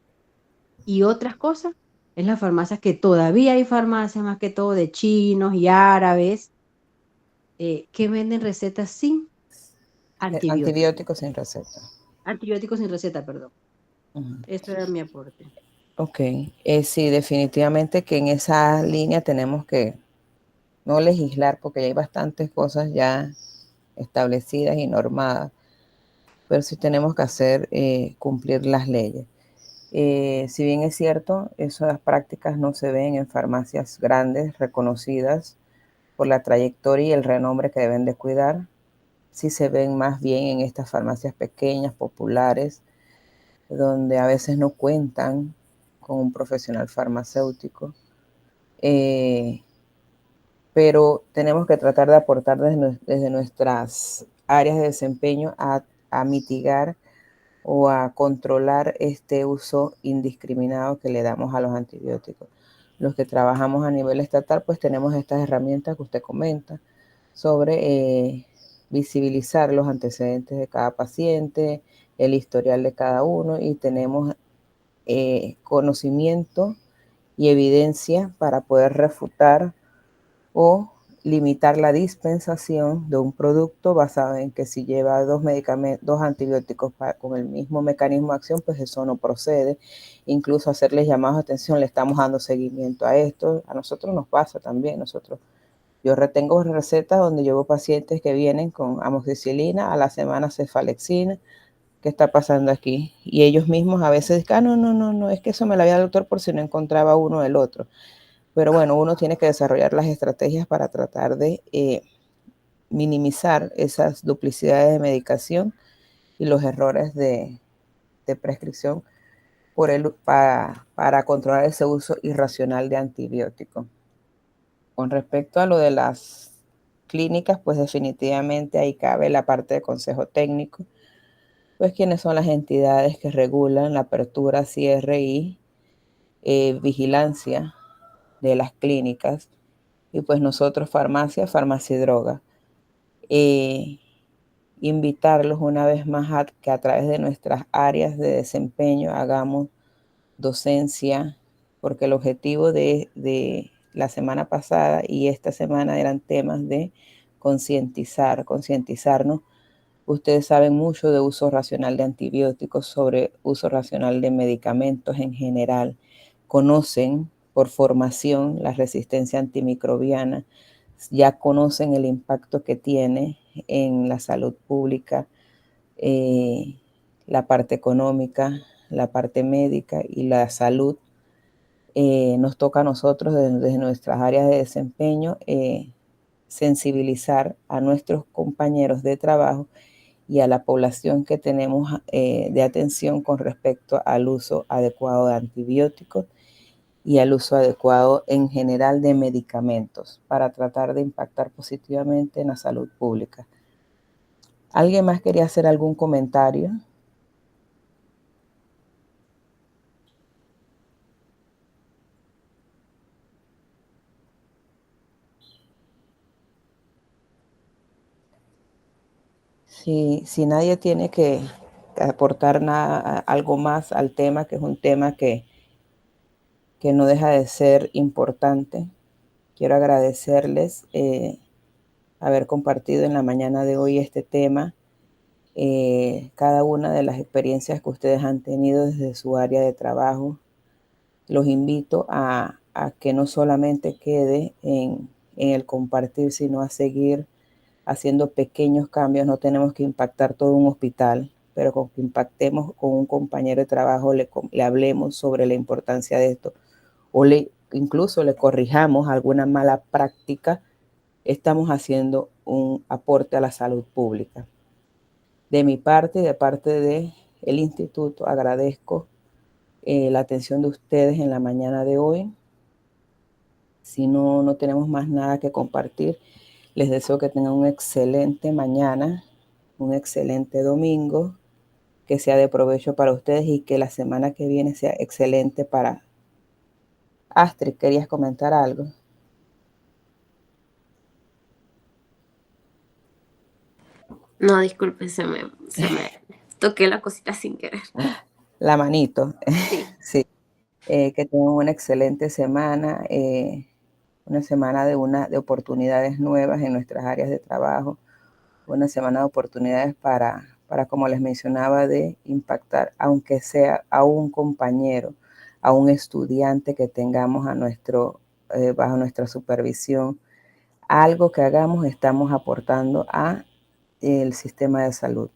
Y otras cosas es las farmacias, que todavía hay farmacias más que todo de chinos y árabes que venden recetas sin antibióticos. Antibióticos sin receta. Antibióticos sin receta, perdón. Ujú. Eso era mi aporte. Ok, sí, definitivamente que en esa línea tenemos que no legislar porque ya hay bastantes cosas ya establecidas y normadas, pero sí tenemos que hacer cumplir las leyes. Si bien es cierto, esas prácticas no se ven en farmacias grandes, reconocidas por la trayectoria y el renombre que deben de cuidar, sí se ven más bien en estas farmacias pequeñas, populares, donde a veces no cuentan con un profesional farmacéutico. Pero tenemos que tratar de aportar desde nuestras áreas de desempeño a mitigar o a controlar este uso indiscriminado que le damos a los antibióticos. Los que trabajamos a nivel estatal, pues tenemos estas herramientas que usted comenta sobre visibilizar los antecedentes de cada paciente, el historial de cada uno, y tenemos conocimiento y evidencia para poder refutar o limitar la dispensación de un producto basado en que si lleva dos antibióticos con el mismo mecanismo de acción, pues eso no procede. Incluso hacerles llamados de atención, le estamos dando seguimiento a esto. A nosotros nos pasa también. Yo retengo recetas donde llevo pacientes que vienen con amoxicilina, a la semana cefalexina. ¿Qué está pasando aquí? Y ellos mismos a veces dicen, no, es que eso me lo había dado el doctor por si no encontraba uno del otro. Pero bueno, uno tiene que desarrollar las estrategias para tratar de minimizar esas duplicidades de medicación y los errores de prescripción para controlar ese uso irracional de antibióticos. Con respecto a lo de las clínicas, pues definitivamente ahí cabe la parte de consejo técnico, pues quiénes son las entidades que regulan la apertura, cierre y vigilancia de las clínicas. Y pues nosotros, farmacia y droga, invitarlos una vez más a que a través de nuestras áreas de desempeño hagamos docencia, porque el objetivo de la semana pasada y esta semana eran temas de concientizarnos. Ustedes saben mucho de uso racional de antibióticos, sobre uso racional de medicamentos en general. Conocen por formación la resistencia antimicrobiana, ya conocen el impacto que tiene en la salud pública, la parte económica, la parte médica y la salud. Nos toca a nosotros desde nuestras áreas de desempeño sensibilizar a nuestros compañeros de trabajo y a la población que tenemos de atención con respecto al uso adecuado de antibióticos y al uso adecuado en general de medicamentos para tratar de impactar positivamente en la salud pública. ¿Alguien más quería hacer algún comentario? Si nadie tiene que aportar nada, algo más al tema, que es un tema que no deja de ser importante, quiero agradecerles haber compartido en la mañana de hoy este tema, cada una de las experiencias que ustedes han tenido desde su área de trabajo. Los invito a que no solamente quede en el compartir, sino a seguir haciendo pequeños cambios. No tenemos que impactar todo un hospital, pero con que impactemos con un compañero de trabajo, le hablemos sobre la importancia de esto, o incluso le corrijamos alguna mala práctica, estamos haciendo un aporte a la salud pública. De mi parte, de parte del instituto, agradezco la atención de ustedes en la mañana de hoy. Si no tenemos más nada que compartir, les deseo que tengan una excelente mañana, un excelente domingo, que sea de provecho para ustedes y que la semana que viene sea excelente para Astrid. ¿Querías comentar algo? No, disculpe, se me toqué la cosita sin querer. La manito. Sí. Sí. Que tengan una excelente semana, una semana de oportunidades nuevas en nuestras áreas de trabajo, una semana de oportunidades para, como les mencionaba, de impactar, aunque sea a un compañero, a un estudiante que tengamos bajo nuestra supervisión. Algo que hagamos estamos aportando a el sistema de salud.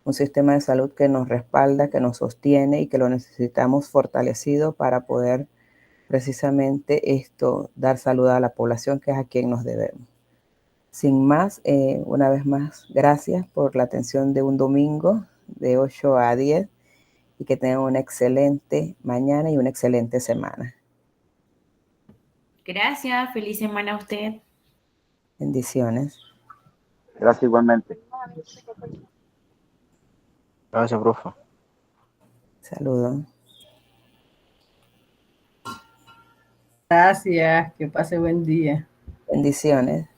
Un sistema de salud que nos respalda, que nos sostiene y que lo necesitamos fortalecido para poder precisamente dar salud a la población, que es a quien nos debemos. Sin más, una vez más, gracias por la atención de un domingo de 8 a 10 y que tengan una excelente mañana y una excelente semana. Gracias, feliz semana a usted. Bendiciones. Gracias igualmente. Gracias, profe. Saludos. Gracias, que pase buen día. Bendiciones.